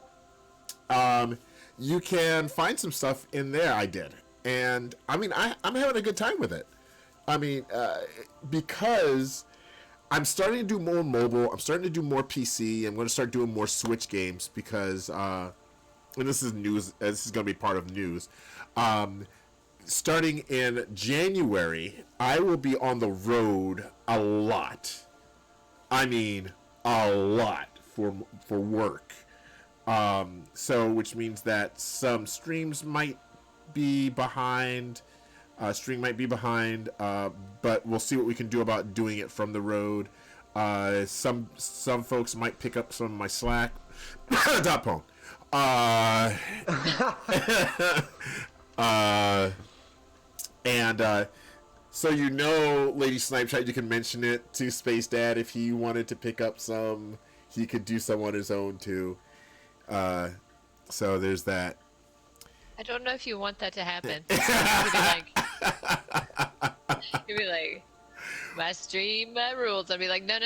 you can find some stuff in there I did. And I mean, I'm having a good time with it. I mean, because I'm starting to do more mobile, I'm starting to do more PC, I'm going to start doing more Switch games because, and this is news. This is going to be part of news. Starting in January, I will be on the road a lot. I mean, a lot for work. So, which means that some streams might be behind. Stream might be behind, but we'll see what we can do about doing it from the road. Some folks might pick up some of my slack. Pone. So Lady Snipeshot, you can mention it to Space Dad if he wanted to pick up some. He could do some on his own too. So there's that. I don't know if you want that to happen. You'd be like, my stream, my rules. I'd be like, no.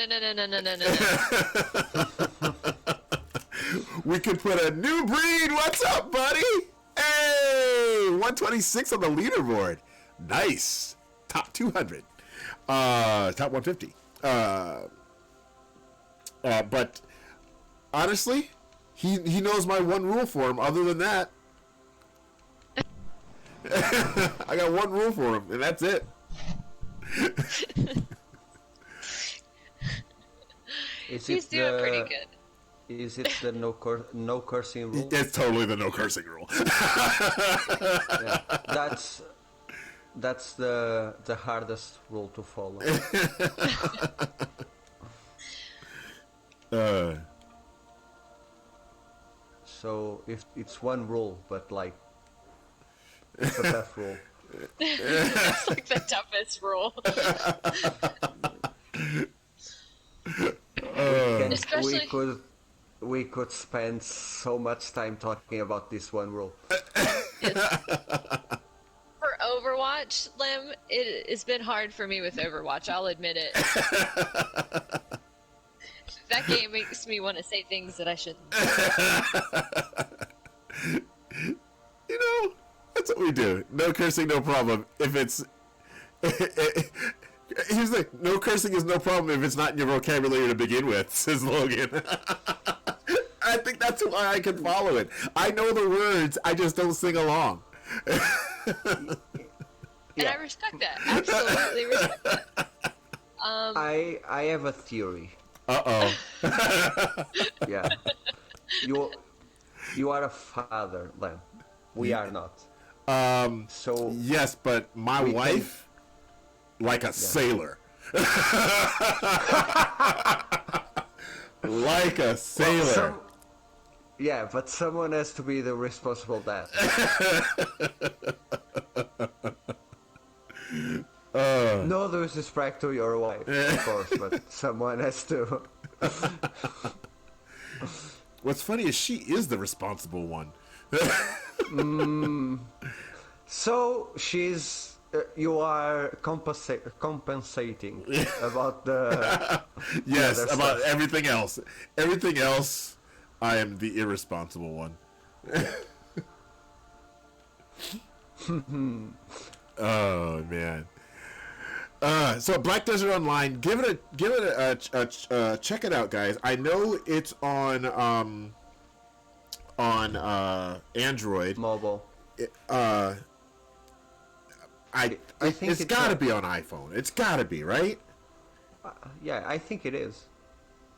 We could put a new breed. What's up, buddy? Hey, 126 on the leaderboard. Nice. Top 200. Top 150. But honestly, he knows my one rule for him. Other than that, I got one rule for him, and that's it. He's doing pretty good. Is it the no cursing rule? It's totally the no cursing rule. Yeah, that's the hardest rule to follow. So if it's one rule, but like it's a tough rule. It's like the toughest rule. Especially... we could spend so much time talking about this one rule. For Overwatch, Lim, it's been hard for me with Overwatch, I'll admit it. That game makes me want to say things that I shouldn't. You know, that's what we do. No cursing, no problem. If it's... Here's the thing. No cursing is no problem if it's not in your vocabulary to begin with, says Logan. I think that's why I can follow it. I know the words, I just don't sing along. And Yeah. I respect that. Absolutely respect that. I have a theory. Uh-oh. Yeah. You you are a father, Len. We are not. So Yes, but my we can- wife, like a sailor. Like a sailor. yeah, but someone has to be the responsible dad. No disrespect to your wife, of course, but someone has to. What's funny is she is the responsible one. So she's. You are compensating about the. Yes, other about stuff. everything else. Everything else, I am the irresponsible one. Oh man. So Black Desert Online, give it a check it out, guys. I know it's on Android. Mobile. I think it's it's got to a- be on iPhone. It's got to be, right? Yeah, I think it is.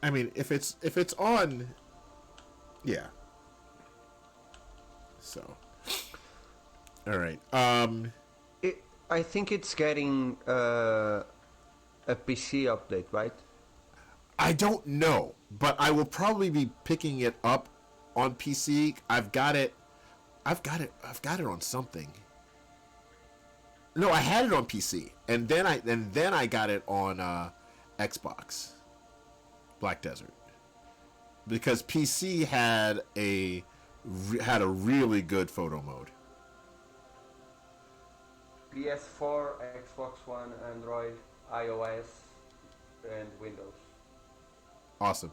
I mean, if it's on, yeah. So, all right. I think it's getting a PC update, right? I don't know, but I will probably be picking it up on PC. I've got it on something. No, I had it on PC, and then I got it on Xbox. Black Desert, because PC had a really good photo mode. PS4, Xbox One, Android, iOS, and Windows. Awesome.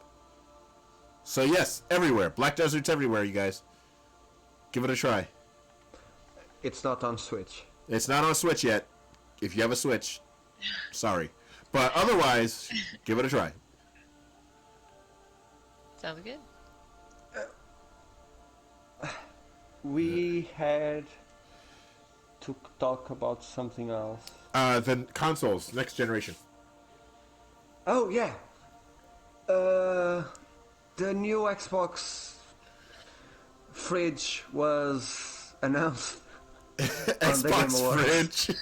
So yes, everywhere. Black Desert's everywhere, you guys. Give it a try. It's not on Switch. It's not on Switch yet. If you have a Switch, sorry. But otherwise, give it a try. Sounds good. We had to talk about something else. Then consoles, next generation. Oh yeah. The new Xbox fridge was announced. on the Game Xbox Awards. fridge.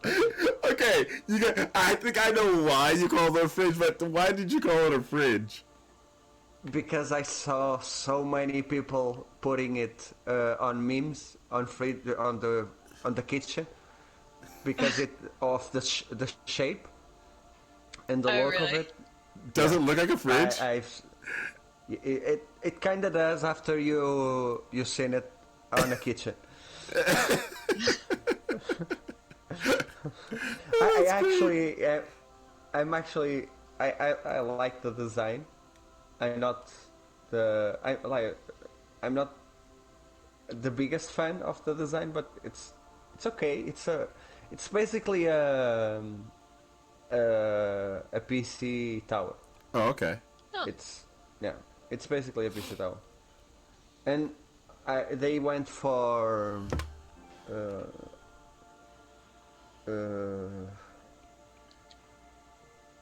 Okay, I think I know why you call it a fridge, but why did you call it a fridge? Because I saw so many people putting it on memes on the kitchen because it of the shape and the Oh, look of really? it. Does it look like a fridge? It kind of does after you seen it on a kitchen. I like the design. I'm not I'm not the biggest fan of the design, but it's okay. It's basically a PC tower. Oh, okay. Oh. It's basically a PC tower, and they went for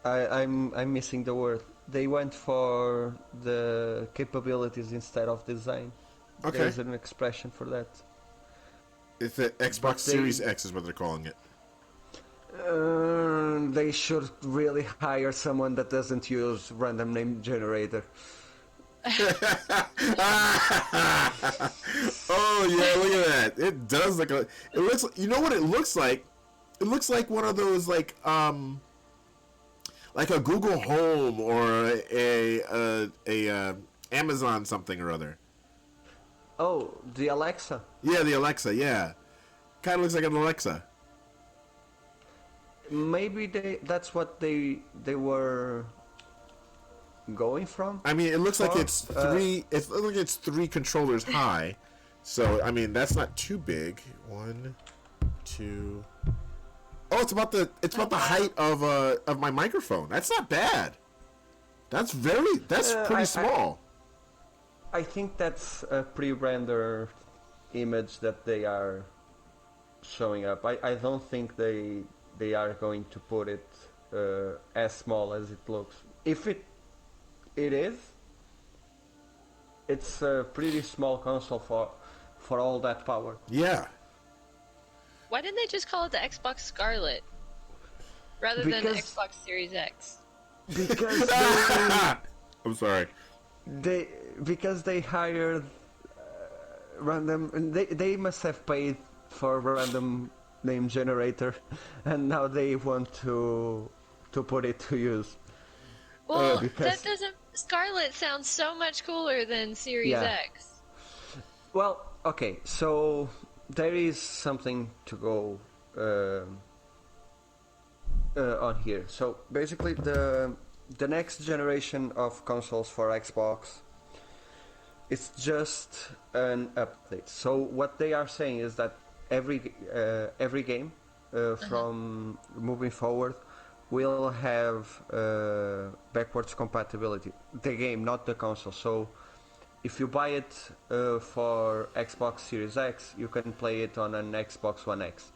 I'm missing the word. They went for the capabilities instead of design. Okay. There's an expression for that. It's the Xbox But they- Series X is what they're calling it. They should really hire someone that doesn't use random name generator. Oh yeah, look at that. It does look like it looks. You know what it looks like? It looks like one of those like a Google Home or a Amazon something or other. Oh, the Alexa. Yeah, the Alexa. Yeah, kind of looks like an Alexa. Maybe that's what they were going from. I mean, it looks like Or, it's three. It looks like it's 3 controllers high. So I mean, that's not too big. 1, 2. Oh, it's about the height of my microphone. That's not bad. That's pretty I- small. I think that's a pre-rendered image that they are showing up. I don't think they are going to put it as small as it looks. If it is, it's a pretty small console for all that power. Yeah. Why didn't they just call it the Xbox Scarlet rather than Xbox Series X? Because I'm sorry. they hired random, and they must have paid for a random name generator, and now they want to put it to use. Well, because- that doesn't. Scarlet sounds so much cooler than Series Yeah. X. Well, okay, so there is something to go on here. So basically, the next generation of consoles for Xbox, it's just an update. So what they are saying is that every game from moving forward will have backwards compatibility. The game, not the console. So if you buy it for Xbox Series X, you can play it on an Xbox One X.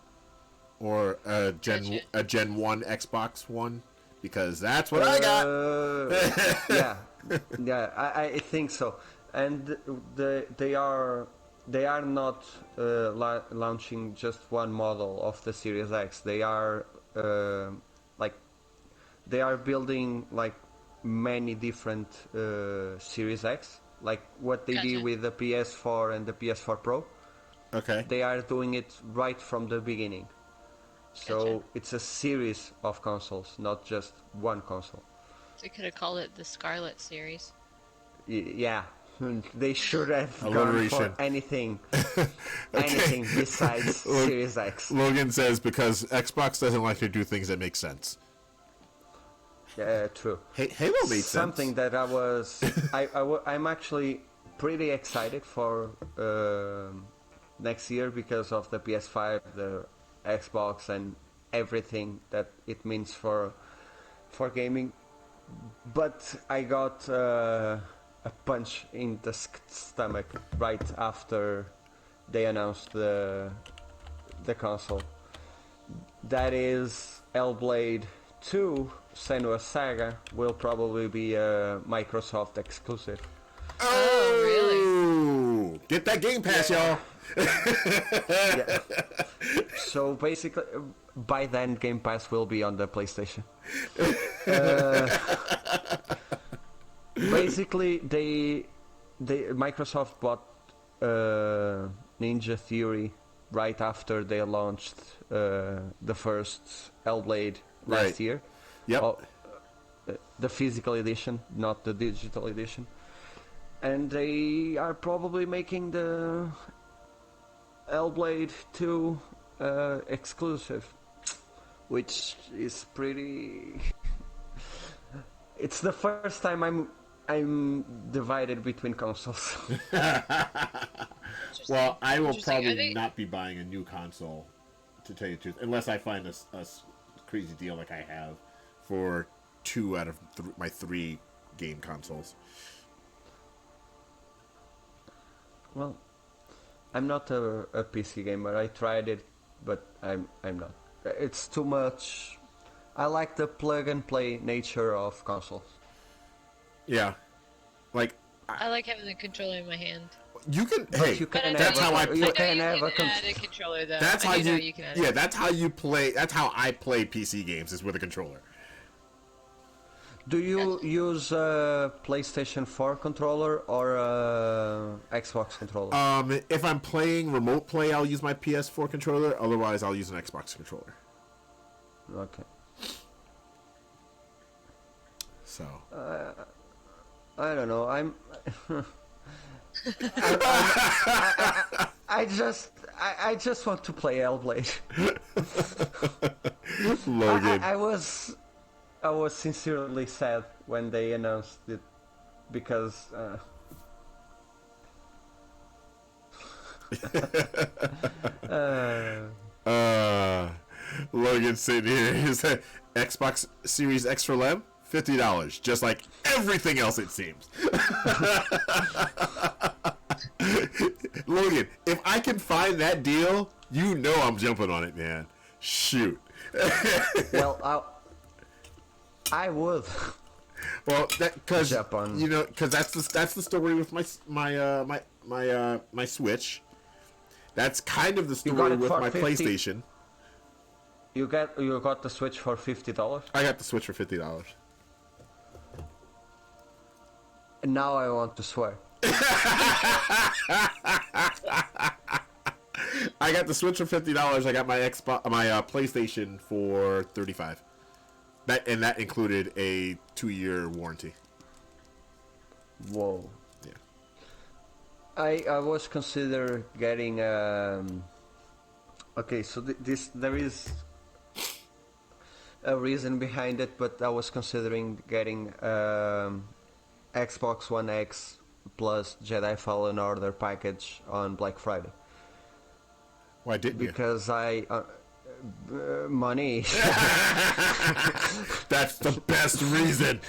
Or a Gotcha. Gen 1 Xbox One, because that's what I got. Yeah, I think so. And they are not launching just one model of the Series X. They are they are building like many different Series X, like what they Gotcha. did with the PS4 and the PS4 Pro. Okay. They are doing it right from the beginning. So Gotcha. it's a series of consoles, not just one console. They could have called it the Scarlet Series. Yeah, they should have gone Alliteration. for anything besides Look, Series X. Logan says because Xbox doesn't like to do things that make sense. Yeah, true. Halo made Something sense. that I'm actually pretty excited for next year because of the PS5, the Xbox, and everything that it means for gaming. But I got a punch in the stomach right after they announced the console. That is Hellblade 2 Senua's Saga will probably be a Microsoft exclusive. Oh, really? Get that Game Pass, y'all. Yeah. So basically, by then Game Pass will be on the PlayStation. Basically, Microsoft bought Ninja Theory right after they launched the first Hellblade last Right. year. Yep. Oh, the physical edition, not the digital edition. And they are probably making the Hellblade 2 exclusive, which is pretty. It's the first time I'm divided between consoles. Well, I will Interesting. probably Are they- not be buying a new console, to tell you the truth, unless I find a crazy deal like I have for 2 out of my 3 game consoles. Well, I'm not a PC gamer. I tried it, but I'm not. It's too much. I like the plug and play nature of consoles. Yeah, like I like having the controller in my hand. you can. But Hey, you But can that's have how I a, play- you know can you have a can add a con- controller though. that's I how do know you. you can add Yeah, it. that's how you play. That's how I play PC games, is with a controller. Do you use a PlayStation 4 controller or a Xbox controller? If I'm playing remote play, I'll use my PS4 controller. Otherwise, I'll use an Xbox controller. Okay. So. I don't know. I just want to play Hellblade. Logan. I was sincerely sad when they announced it because Logan sitting here. He said, Xbox Series X for Lem, $50, just like everything else. It seems. Logan, if I can find that deal, you know I'm jumping on it, man. Shoot. Well, I would. Well, that because Japan. you know, because that's the story with my Switch. That's kind of the got story it with for my 50. PlayStation. You got the Switch for $50. I got the Switch for $50. And now I want to swear. I got the Switch for $50. I got my PlayStation for $35. That included a 2-year warranty. Whoa. Yeah. I was consider getting okay, so there is a reason behind it, but I was considering getting Xbox One X plus Jedi Fallen Order package on Black Friday. Why didn't you? Because money. That's the best reason.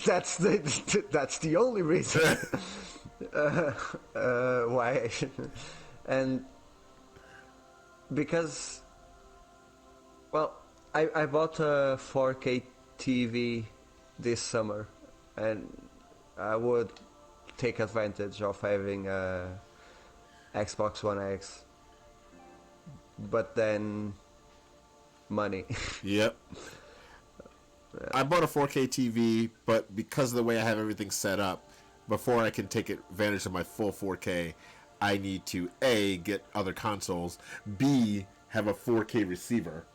that's the only reason. Why? And because, well, I bought a 4K TV this summer, and I would take advantage of having a Xbox One X, but then money. Yep. I bought a 4K TV, but because of the way I have everything set up, before I can take advantage of my full 4K, I need to A, get other consoles, B, have a 4K receiver.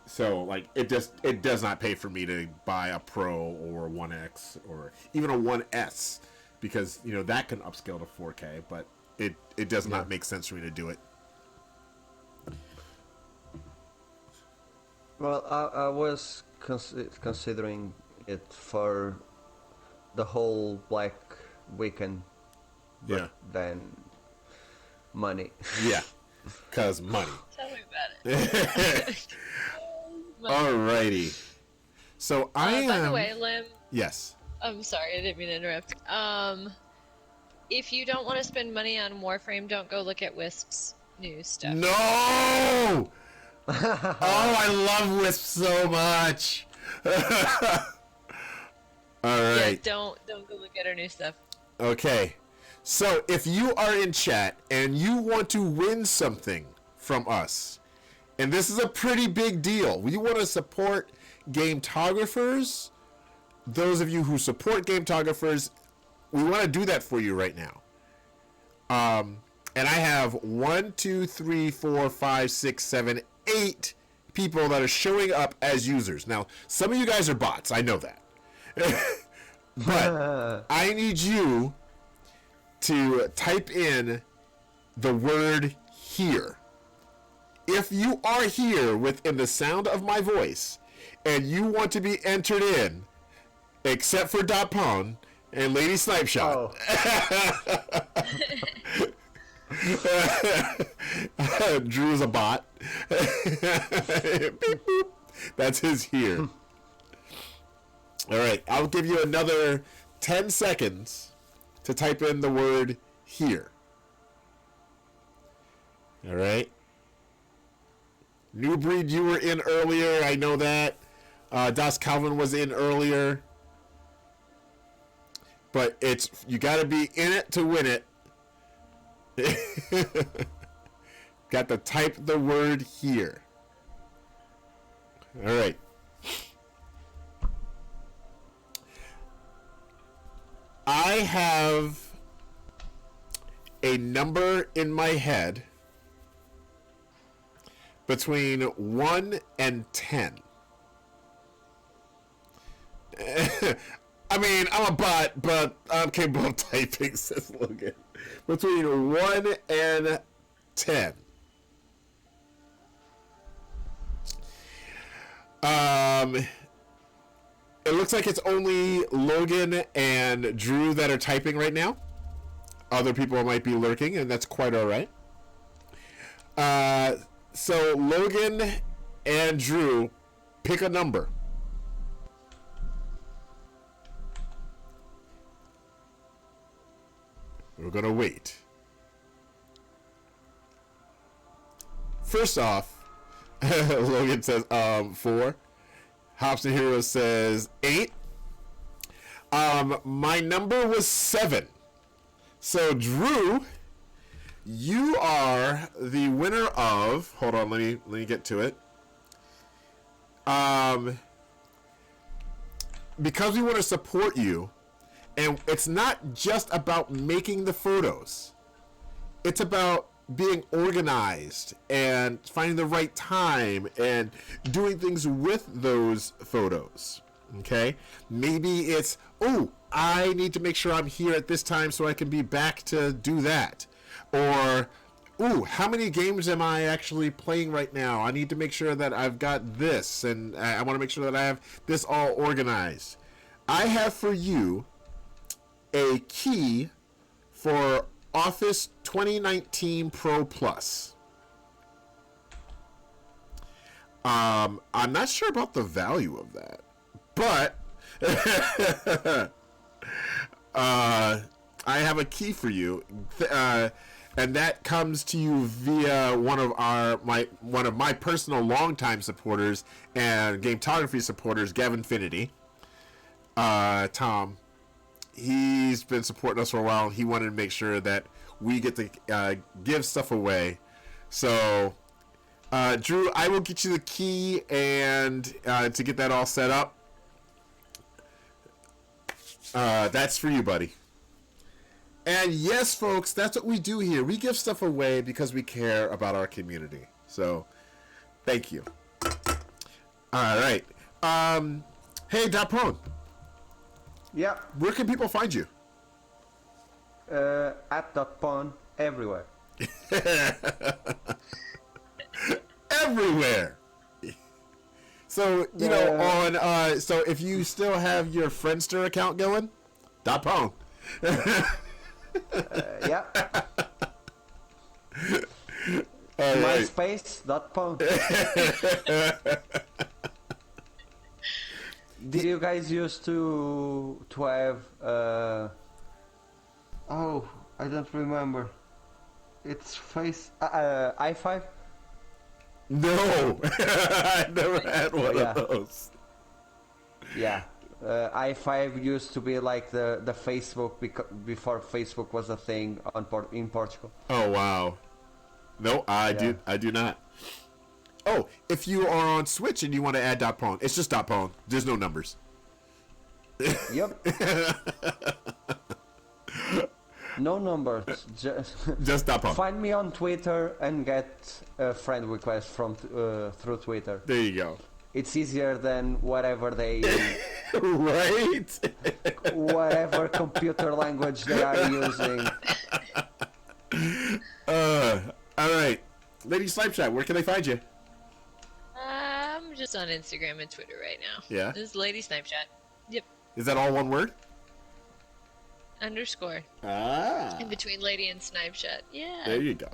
So like it does not pay for me to buy a Pro or a 1X or even a 1S, because you know that can upscale to 4K, but it does not make sense for me to do it. Well, I was considering it for the whole Black Weekend. But Yeah. then money. Yeah. Cause money. Tell me about it. Alrighty. So I am. By the way, Lim, Yes. I'm sorry, I didn't mean to interrupt. If you don't want to spend money on Warframe, don't go look at Wisp's new stuff. No. Oh, I love Wisp so much. All Yeah, right. don't go look at her new stuff. Okay. So if you are in chat and you want to win something from us, and this is a pretty big deal, we want to support Gametographers. Those of you who support Gametographers, we want to do that for you right now. And I have 1, 2, 3, 4, 5, 6, 7, 8 people that are showing up as users. Now, some of you guys are bots. I know that. But I need you to type in the word here. If you are here within the sound of my voice and you want to be entered in, except for Dapon and Lady Snipeshot. Oh. Drew's a bot. Beep, boop. That's his here. All right, I'll give you another 10 seconds to type in the word here. All right. New Breed, you were in earlier. I know that. Das Calvin was in earlier. But you got to be in it to win it. Got to type the word here. All right. I have a number in my head between 1 and 10. I mean, I'm a bot, but I'm capable of typing, says Logan. Between 1 and 10. It looks like it's only Logan and Drew that are typing right now. Other people might be lurking, and that's quite all right. So Logan and Drew, pick a number. we're gonna wait. First off, Logan says 4. Hobson Hero says 8. My number was 7. So Drew, you are the winner of. Hold on, let me get to it. Because we want to support you, and it's not just about making the photos. It's about being organized and finding the right time and doing things with those photos. Okay? Maybe it's, oh, I need to make sure I'm here at this time so I can be back to do that. Or, ooh, how many games am I actually playing right now? I need to make sure that I've got this, and I want to make sure that I have this all organized. I have for you a key for Office 2019 Pro Plus. I'm not sure about the value of that, but I have a key for you, and that comes to you via one of my personal longtime supporters and Gametography supporters, Gavinfinity. Tom. He's been supporting us for a while. He wanted to make sure that we get to give stuff away. So, Drew, I will get you the key and to get that all set up. That's for you, buddy. And yes, folks, that's what we do here. We give stuff away because we care about our community. So, thank you. All right. Hey, Dapone. Yeah. Where can people find you? At .pwn everywhere. Everywhere. So, you know, on so if you still have your Friendster account going, .pwn. Yeah. Right. MySpace.pwn. Did you guys used to have oh, I don't remember. It's i5? No. I never had one of those. Yeah. i5 used to be like the Facebook before Facebook was a thing in Portugal. Oh wow. No, I do not. Oh, if you are on Switch and you want to add .pwn, it's just .pwn. There's no numbers. Yep. No numbers. Just .pwn. Find me on Twitter and get a friend request from through Twitter. There you go. It's easier than whatever they right? whatever computer language they are using. All right. Lady Snipechat, where can they find you? I'm just on Instagram and Twitter right now. Yeah? This is Lady Snipechat. Yep. Is that all one word? Underscore. Ah. In between Lady and Snipechat. Yeah. There you go.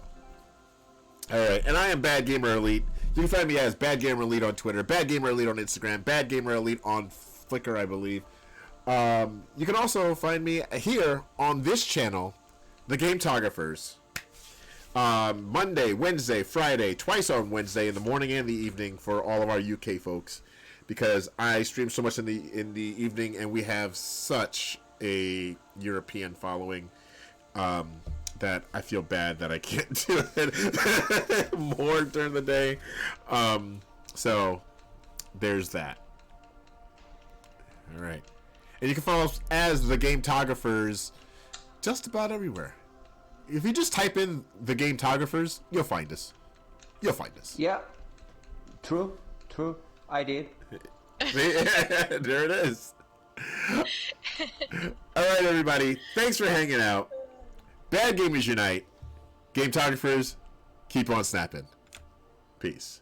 All right. And I am Bad Gamer Elite. You can find me as Bad Gamer Elite on Twitter, Bad Gamer Elite on Instagram, Bad Gamer Elite on Flickr, I believe. You can also find me here on this channel, The Gametographers. Monday, Wednesday, Friday, twice on Wednesday in the morning and the evening for all of our UK folks, because I stream so much in the evening and we have such a European following that I feel bad that I can't do it more during the day. So there's that. All right, and you can follow us as The Gametographers just about everywhere. If you just type in The Gametographers, you'll find us. You'll find us. Yeah. True. I did. There it is. All right, everybody. Thanks for hanging out. Bad Gamers Unite. Gametographers, keep on snapping. Peace.